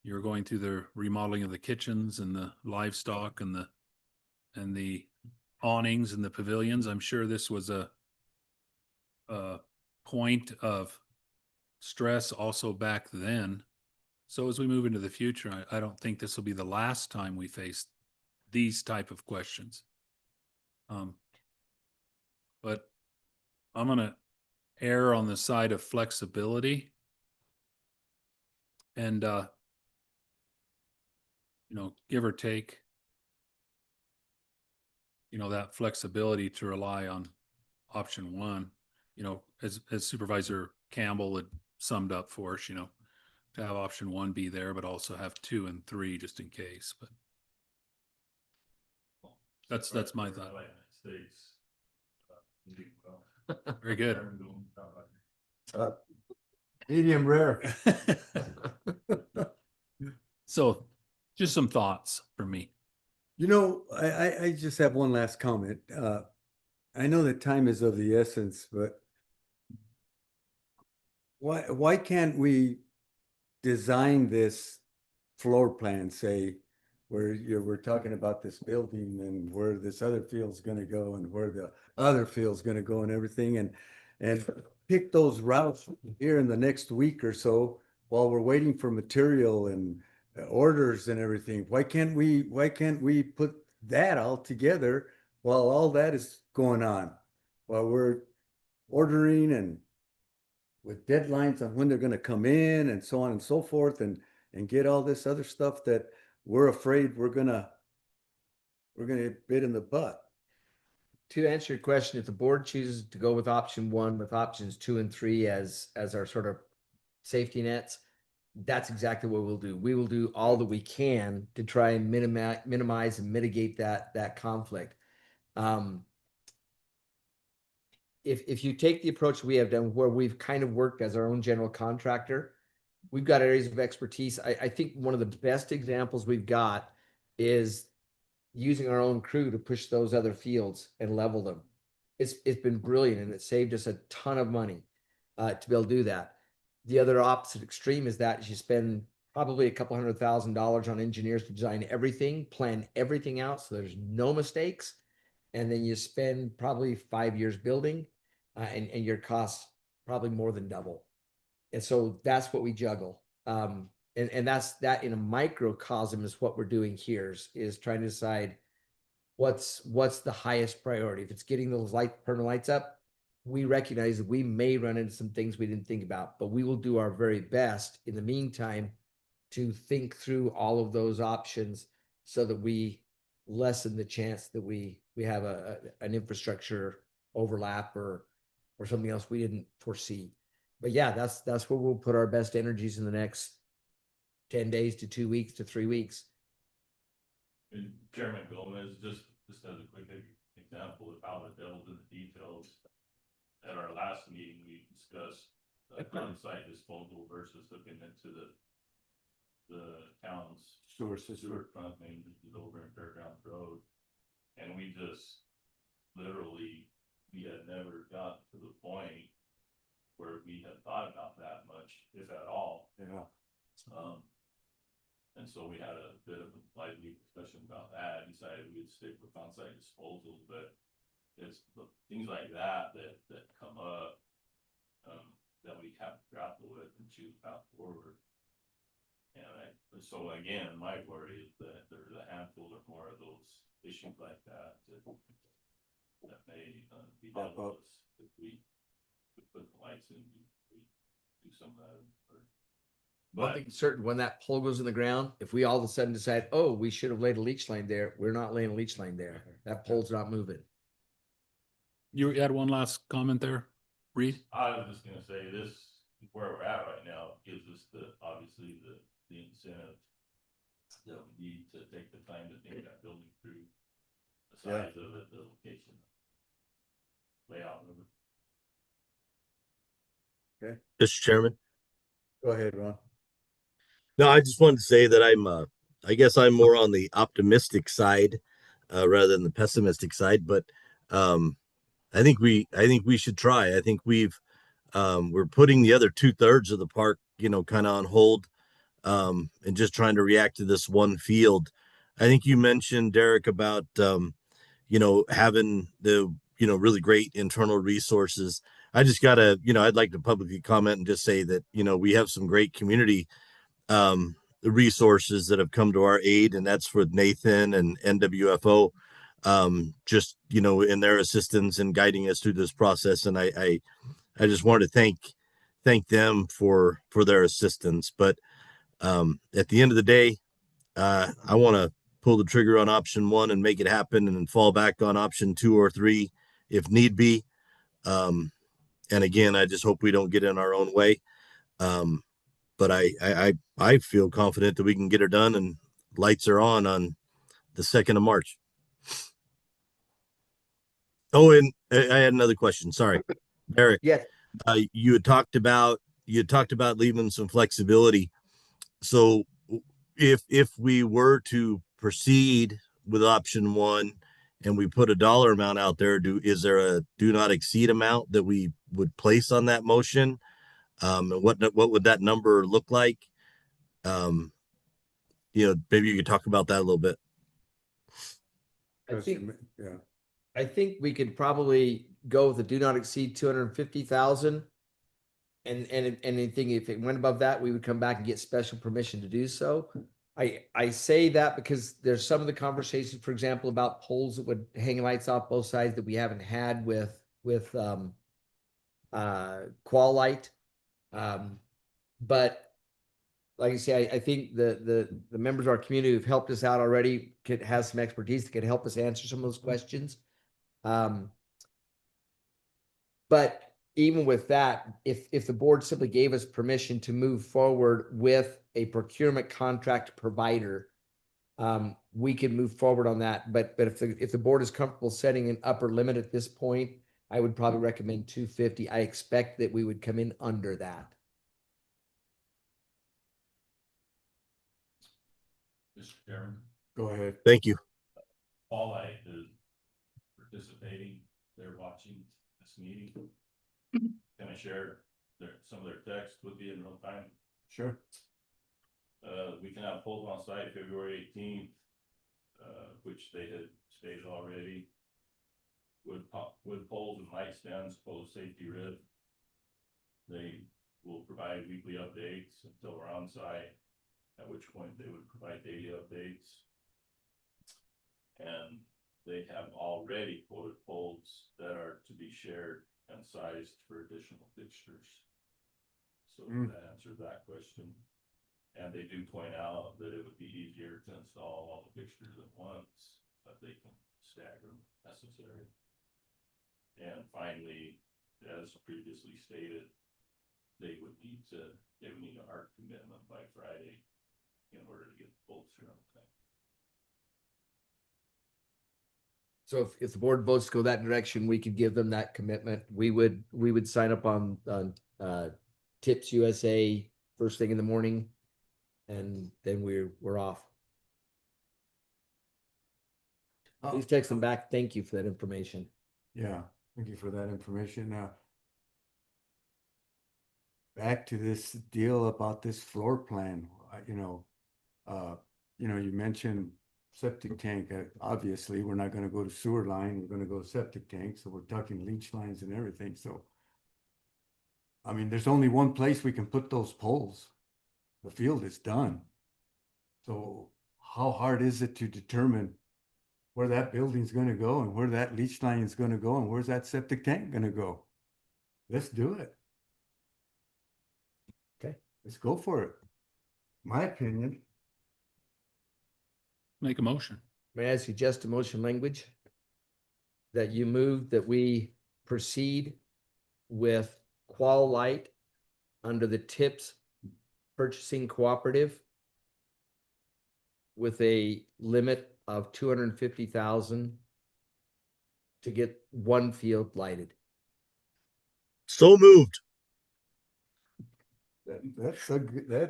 you were going through the remodeling of the kitchens and the livestock and the awnings and the pavilions. I'm sure this was a point of stress also back then. So as we move into the future, I don't think this will be the last time we face these type of questions. But I'm going to err on the side of flexibility and, give or take, that flexibility to rely on option one, as Supervisor Campbell had summed up for us, to have option one be there, but also have 2 and 3 just in case. But that's my thought. States. Very good. Medium rare. So just some thoughts from me. I just have one last comment. I know that time is of the essence, but why can't we design this floor plan, say, where we're talking about this building and where this other field's gonna go and where the other field's gonna go and everything, and pick those routes here in the next week or so while we're waiting for material and orders and everything. Why can't we put that all together while all that is going on? While we're ordering and with deadlines on when they're gonna come in and so on and so forth, and get all this other stuff that we're afraid we're gonna get bit in the butt. To answer your question, if the board chooses to go with option one, with options 2 and 3 as our sort of safety nets, that's exactly what we'll do. We will do all that we can to try and minimize and mitigate that conflict. If you take the approach we have done, where we've kind of worked as our own general contractor, we've got areas of expertise. I think one of the best examples we've got is using our own crew to push those other fields and level them. It's been brilliant, and it saved us a ton of money to be able to do that. The other opposite extreme is that you spend probably a couple $100,000 on engineers to design everything, plan everything out so there's no mistakes, and then you spend probably 5 years building, and your costs probably more than double. And so that's what we juggle. And that's that in a microcosm is what we're doing here is trying to decide what's the highest priority. If it's getting those permanent lights up, we recognize that we may run into some things we didn't think about, but we will do our very best in the meantime to think through all of those options so that we lessen the chance that we have an infrastructure overlap or something else we didn't foresee. But yeah, that's where we'll put our best energies in the next 10 days to 2 weeks to 3 weeks. And Chairman Gomez, just as a quick example of how it delved into the details. At our last meeting, we discussed on-site disposal versus looking into the town's Sewer system. sewer front main is over in Fairgrounds Road. And we just, literally, we had never gotten to the point where we had thought about that much, if at all. Yeah. And so we had a bit of a lively discussion about that, decided we'd stick with on-site disposal, but it's the things like that come up, that we have to grapple with and choose path forward. And so again, my worry is that there's a handful or more of those issues like that that may be Pop dealt up. with us if we put the lights in, we do some of that. One thing certain, when that pole goes in the ground, if we all of a sudden decide, oh, we should have laid a leach line there, we're not laying a leach line there. That pole's not moving. You had one last comment there, Reed? I was just gonna say this, where we're at right now, gives us obviously the incentive that we need to take the time to think that building through, the size of it, the location, layout of it. Mr. Chairman. Go ahead, Ron. No, I just wanted to say that I guess I'm more on the optimistic side, rather than the pessimistic side, but, I think we should try. I think we're putting the other 2/3 of the park, kind of on hold, and just trying to react to this one field. I think you mentioned, Derek, about, having the, really great internal resources. I just gotta, I'd like to publicly comment and just say that, we have some great community, resources that have come to our aid, and that's with Nathan and NWFO, just, in their assistance and guiding us through this process. And I just wanted to thank them for their assistance. But, at the end of the day, I want to pull the trigger on option 1 and make it happen, and then fall back on option 2 or 3 if need be. And again, I just hope we don't get in our own way. But I feel confident that we can get her done, and lights are on the 2nd of March. Oh, and I had another question. Sorry, Derek. Yes. You had talked about leaving some flexibility. So if we were to proceed with option 1 and we put a dollar amount out there, is there a do not exceed amount that we would place on that motion? And what would that number look like? Maybe you could talk about that a little bit. I think we could probably go with the do not exceed 250,000. And anything, if it went above that, we would come back and get special permission to do so. I say that because there's some of the conversations, for example, about poles that would hang lights off both sides that we haven't had with Qual Light. But like I say, I think the members of our community who've helped us out already has some expertise that could help us answer some of those questions. But even with that, if the board simply gave us permission to move forward with a procurement contract provider, we could move forward on that. But if the board is comfortable setting an upper limit at this point, I would probably recommend 250. I expect that we would come in under that. Mr. Chairman, Go ahead. Thank you. Paul Light is participating, they're watching this meeting. Can I share some of their text with you in real time? Sure. We can have polls on site February 18th, which they had stated already. Wood poles and light stands pose safety risk. They will provide weekly updates until we're on site, at which point they would provide daily updates. And they have already quoted poles that are to be shared and sized for additional fixtures. So that answers that question. And they do point out that it would be easier to install all the fixtures at once, but they can stagger them if necessary. And finally, as previously stated, they would need a hard commitment by Friday in order to get the bolts through on time. So if the board votes to go that direction, we could give them that commitment. We would sign up on Tips USA first thing in the morning, and then we're off. Please text them back. Thank you for that information. Yeah, thank you for that information. Now, back to this deal about this floor plan, you mentioned septic tank. Obviously, we're not gonna go to sewer line, we're gonna go septic tank, so we're talking leach lines and everything, so. I mean, there's only one place we can put those poles. The field is done. So how hard is it to determine where that building's gonna go and where that leach line is gonna go and where's that septic tank gonna go? Let's do it. Okay. Let's go for it. My opinion. Make a motion. May I suggest a motion language? That you move that we proceed with Qual Light under the TIPS Purchasing Cooperative with a limit of 250,000 to get one field lighted. So moved.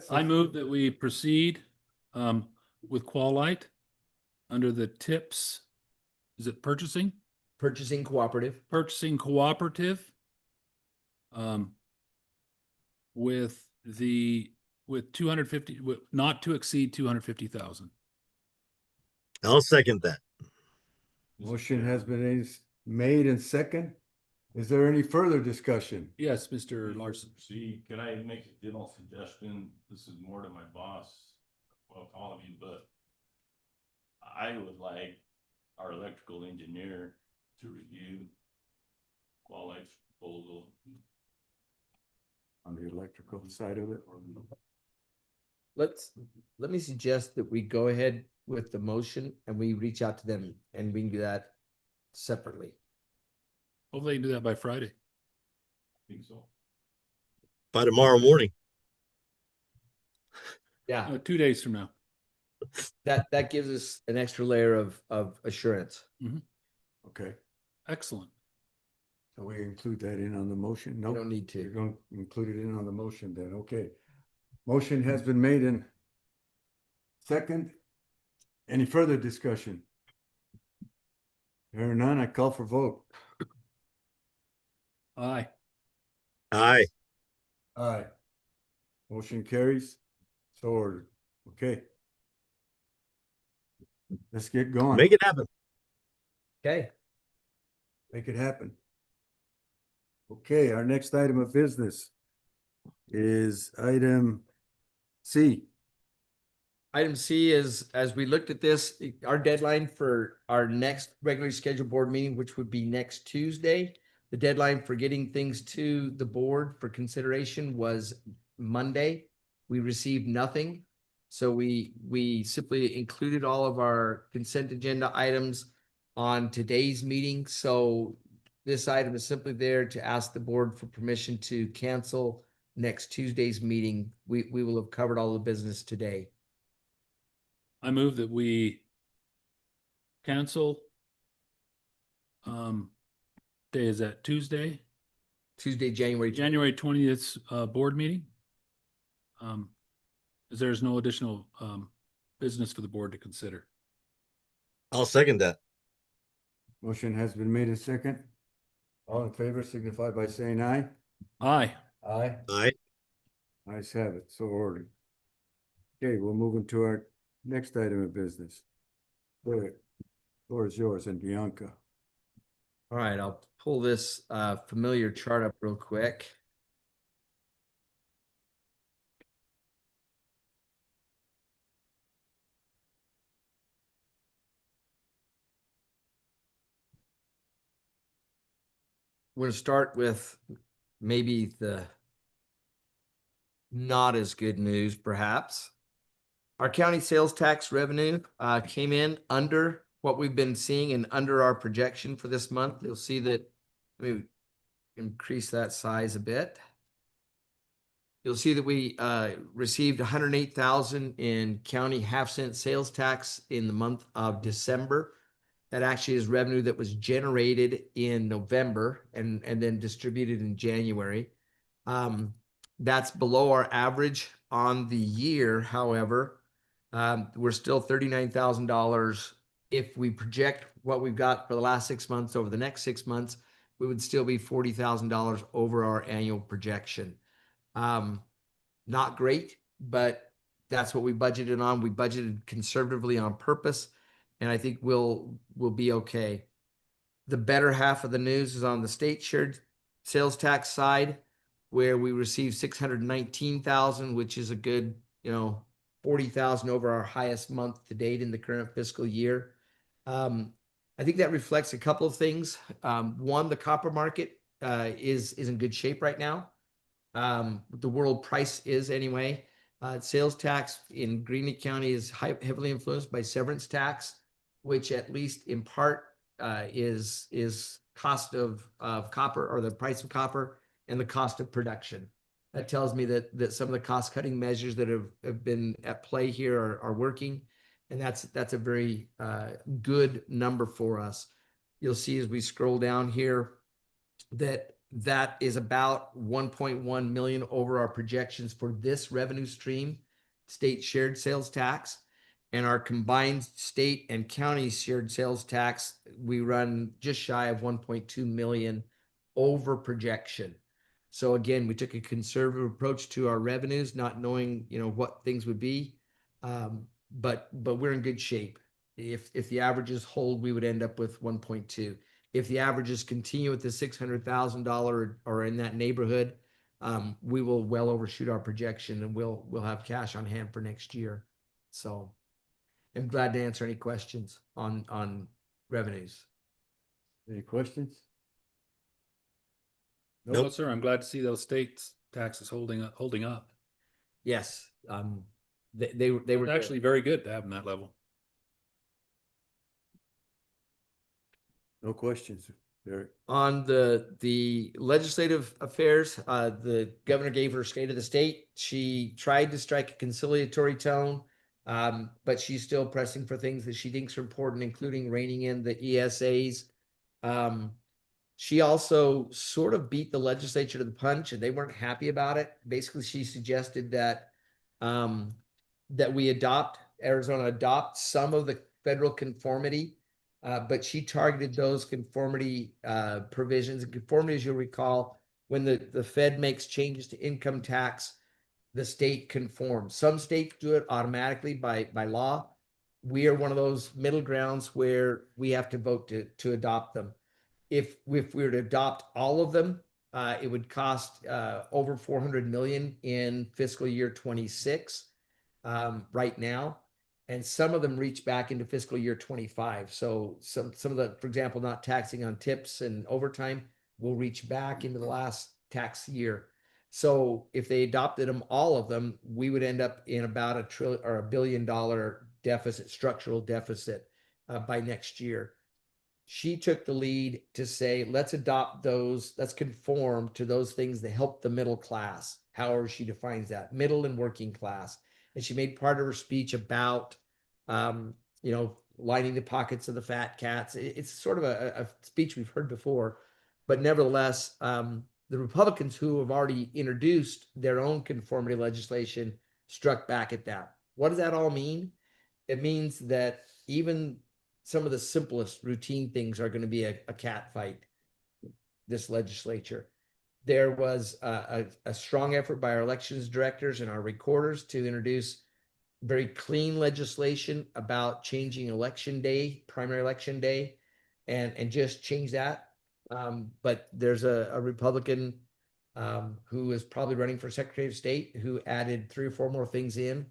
I move that we proceed with Qualite under the TIPS. Is it purchasing? Purchasing Cooperative. Purchasing cooperative. With 250, not to exceed 250,000. I'll second that. Motion has been made and second. Is there any further discussion? Yes, Mr. Larson. See, can I make a general suggestion? This is more to my boss, well, all of you, but I would like our electrical engineer to review Qualite's proposal. On the electrical side of it? Let me suggest that we go ahead with the motion and we reach out to them and we can do that separately. Hopefully they can do that by Friday. I think so. By tomorrow morning. Yeah, 2 days from now. that gives us an extra layer of assurance. Okay, Excellent. so we include that in on the motion? We No, don't need you're to. going to include it in on the motion then, okay. Motion has been made and second. Any further discussion? Hearing none, I call for vote. Aye. Aye. Aye. Motion carries. So ordered. Okay. Let's get going. Make it happen. Okay. Make it happen. Okay, our next item of business is item C. Item C is, as we looked at this, our deadline for our next regularly scheduled board meeting, which would be next Tuesday. The deadline for getting things to the board for consideration was Monday. We received nothing. So we simply included all of our consent agenda items on today's meeting. So this item is simply there to ask the board for permission to cancel next Tuesday's meeting. We will have covered all the business today. I move that we cancel. Day is that Tuesday, Tuesday, January. January 20th, board meeting. As there's no additional, business for the board to consider. I'll second that. Motion has been made and second. All in favor signify by saying aye. Aye. Aye. Aye. Ayes have it, so ordered. Okay, we'll move into our next item of business. The floor is yours and Bianca. All right, I'll pull this familiar chart up real quick. We're going to start with maybe the not as good news, perhaps. Our county sales tax revenue came in under what we've been seeing and under our projection for this month. You'll see that we increase that size a bit. You'll see that we received 108,000 in county half-cent sales tax in the month of December. That actually is revenue that was generated in November and then distributed in January. That's below our average on the year. However, we're still $39,000 if we project what we've got for the last 6 months over the next 6 months, we would still be $40,000 over our annual projection. Not great, but that's what we budgeted on. We budgeted conservatively on purpose, and I think we'll be okay. The better half of the news is on the state shared sales tax side, where we received 619,000, which is a good, 40,000 over our highest month to date in the current fiscal year. I think that reflects a couple of things. One, the copper market is in good shape right now. The world price is anyway. Sales tax in Greeley County is heavily influenced by severance tax, which at least in part is cost of copper, or the price of copper, and the cost of production. That tells me that some of the cost cutting measures that have been at play here are working, and that's a very good number for us. You'll see as we scroll down here that is about 1.1 million over our projections for this revenue stream, state shared sales tax. And our combined state and county shared sales tax, we run just shy of 1.2 million over projection. So again, we took a conservative approach to our revenues, not knowing, what things would be. But we're in good shape. If the averages hold, we would end up with 1.2. If the averages continue at the $600,000 or in that neighborhood, we will well overshoot our projection, and we'll have cash on hand for next year. So I'm glad to answer any questions on revenues. Any questions? No, sir. I'm glad to see those state taxes holding up. Yes, they were It's actually very good to have them that level. No questions, Eric. on the legislative affairs. The governor gave her state of the state. She tried to strike a conciliatory tone, but she's still pressing for things that she thinks are important, including reining in the ESAs. She also sort of beat the legislature to the punch, and they weren't happy about it. Basically, she suggested that Arizona adopt some of the federal conformity. But she targeted those conformity provisions. And conformity, as you'll recall, when the Fed makes changes to income tax, the state conforms. Some states do it automatically by law. We are one of those middle grounds where we have to vote to adopt them. If we were to adopt all of them, it would cost over $400 million in fiscal year 26 right now. And some of them reach back into fiscal year 25. So some of the, for example, not taxing on tips and overtime will reach back into the last tax year. So if they adopted them, all of them, we would end up in about $1 billion deficit, structural deficit by next year. She took the lead to say, let's adopt those, let's conform to those things that help the middle class, however she defines that, middle and working class. And she made part of her speech about, lining the pockets of the fat cats. It's sort of a speech we've heard before, but nevertheless, the Republicans who have already introduced their own conformity legislation struck back at that. What does that all mean? It means that even some of the simplest routine things are going to be a cat fight this legislature. There was a strong effort by our elections directors and our recorders to introduce very clean legislation about changing election day, primary election day, and just change that. But there's a Republican who is probably running for Secretary of State who added 3 or 4 more things in.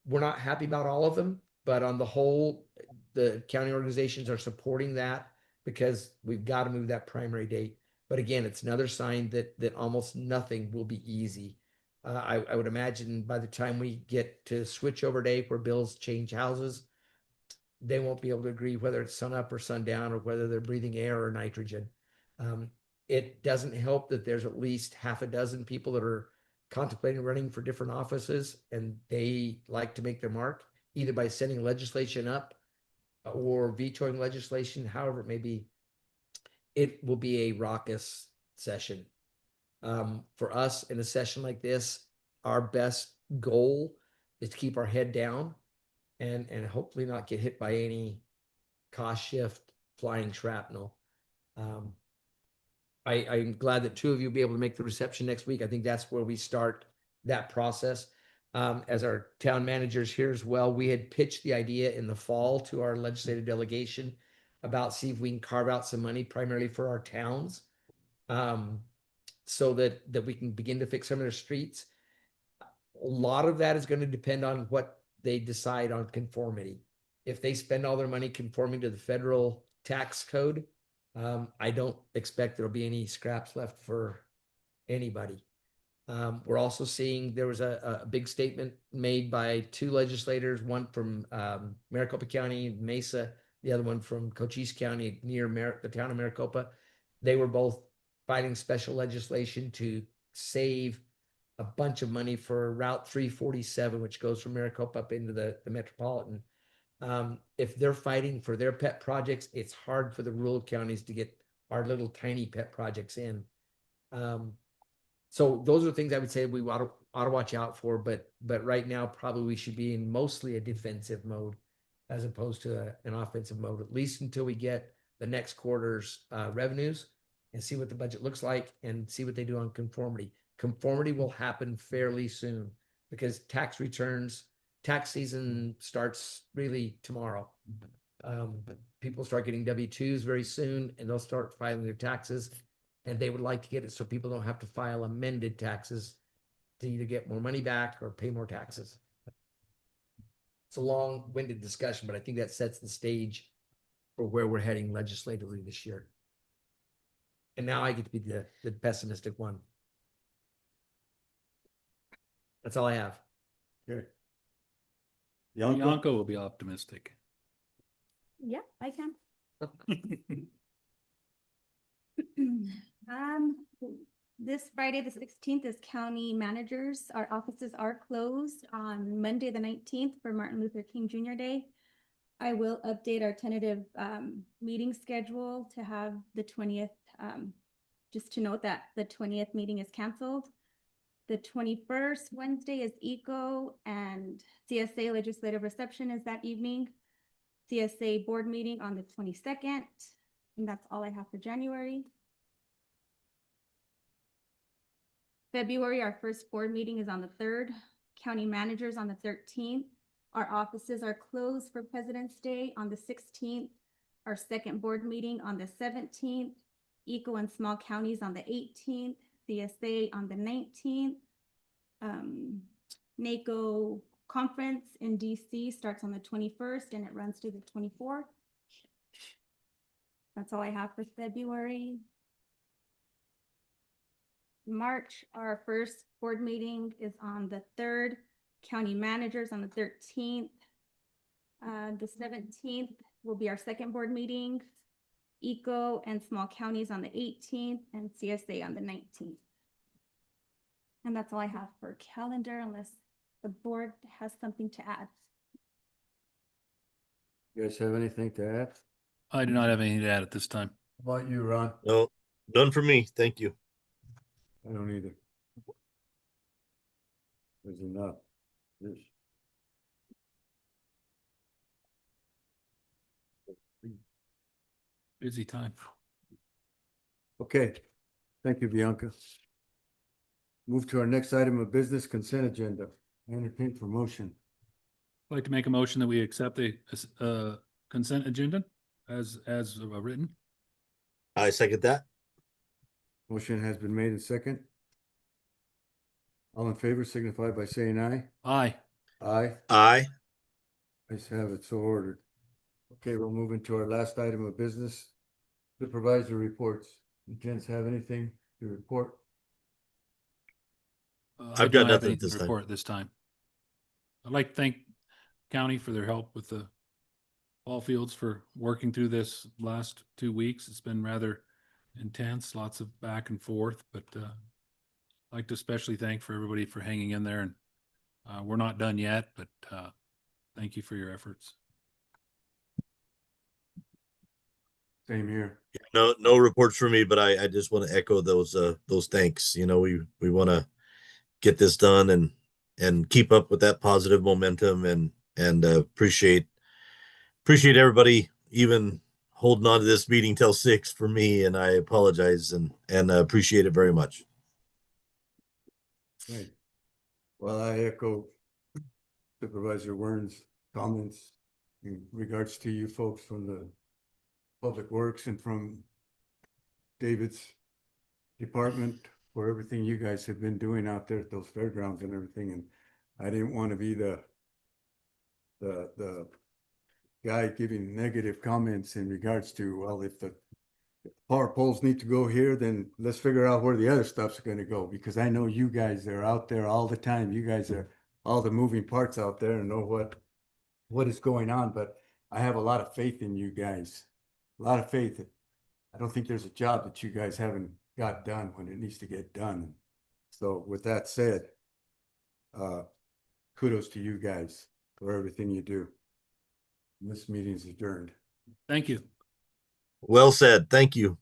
We're not happy about all of them, but on the whole, the county organizations are supporting that because we've got to move that primary date. But again, it's another sign that almost nothing will be easy. I would imagine by the time we get to switchover day where bills change houses, they won't be able to agree whether it's sun up or sundown or whether they're breathing air or nitrogen. It doesn't help that there's at least half a dozen people that are contemplating running for different offices, and they like to make their mark either by sending legislation up or vetoing legislation, however it may be. It will be a raucous session. For us in a session like this, our best goal is to keep our head down and hopefully not get hit by any cost shift, flying shrapnel. I'm glad that two of you will be able to make the reception next week. I think that's where we start that process. As our town managers here as well, we had pitched the idea in the fall to our legislative delegation about see if we can carve out some money primarily for our towns, so that we can begin to fix some of their streets. A lot of that is going to depend on what they decide on conformity. If they spend all their money conforming to the federal tax code, I don't expect there'll be any scraps left for anybody. We're also seeing there was a big statement made by two legislators, one from Maricopa County, Mesa, the other one from Cochise County near the town of Maricopa. They were both fighting special legislation to save a bunch of money for Route 347, which goes from Maricopa up into the metropolitan. If they're fighting for their pet projects, it's hard for the rural counties to get our little tiny pet projects in. So those are things I would say we ought to watch out for, but right now probably we should be in mostly a defensive mode as opposed to an offensive mode, at least until we get the next quarter's revenues and see what the budget looks like and see what they do on conformity. Conformity will happen fairly soon because tax season starts really tomorrow. People start getting W-2s very soon and they'll start filing their taxes, and they would like to get it so people don't have to file amended taxes to either get more money back or pay more taxes. It's a long-winded discussion, but I think that sets the stage for where we're heading legislatively this year. And now I get to be the pessimistic one. That's all I have. Okay. Bianca will be optimistic. Yeah, I can. This Friday, the 16th is county managers. Our offices are closed on Monday, the 19th for Martin Luther King Jr. Day. I will update our tentative meeting schedule to have the 20th, just to note that the 20th meeting is canceled. The 21st Wednesday is ECO and CSA legislative reception is that evening. CSA board meeting on the 22nd. And that's all I have for January. February, our first board meeting is on the 3rd. County managers on the 13th. Our offices are closed for President's Day on the 16th. Our second board meeting on the 17th. ECO and small counties on the 18th. CSA on the 19th. NACO conference in DC starts on the 21st and it runs to the 24th. That's all I have for February. March, our first board meeting is on the 3rd. County managers on the 13th. The 17th will be our second board meeting. ECO and small counties on the 18th and CSA on the 19th. And that's all I have for calendar unless the board has something to add. You guys have anything to add? I do not have anything to add at this time. How about you, Ron? No, none for me. Thank you. I don't either. There's enough. Busy time. Okay, thank you, Bianca. Move to our next item of business, consent agenda. Entertain for motion. I'd like to make a motion that we accept the consent agenda as written. I second that. Motion has been made and second. All in favor signify by saying aye. Aye. Aye. Aye. Ayes have it, so ordered. Okay, we'll move into our last item of business. Supervisor reports. You gents have anything to report? I I've do got not have nothing anything this to time. report this time. I'd like to thank county for their help with the ball fields for working through this last 2 weeks. It's been rather intense, lots of back and forth, but I'd like to especially thank for everybody for hanging in there. And we're not done yet, but thank you for your efforts. Same here. No reports for me, but I just want to echo those thanks. You know, we want to get this done and keep up with that positive momentum and appreciate everybody even holding on to this meeting till 6 for me, and I apologize and appreciate it very much. Right. Well, I echo Supervisor Wern's comments in regards to you folks from the Public Works and from David's department for everything you guys have been doing out there at those fairgrounds and everything. And I didn't want to be the guy giving negative comments in regards to, well, if the power poles need to go here, then let's figure out where the other stuff's going to go, because I know you guys are out there all the time. You guys are all the moving parts out there and know what is going on. But I have a lot of faith in you guys, a lot of faith. I don't think there's a job that you guys haven't got done when it needs to get done. So with that said, kudos to you guys for everything you do. This meeting is adjourned. Thank you. Well said. Thank you.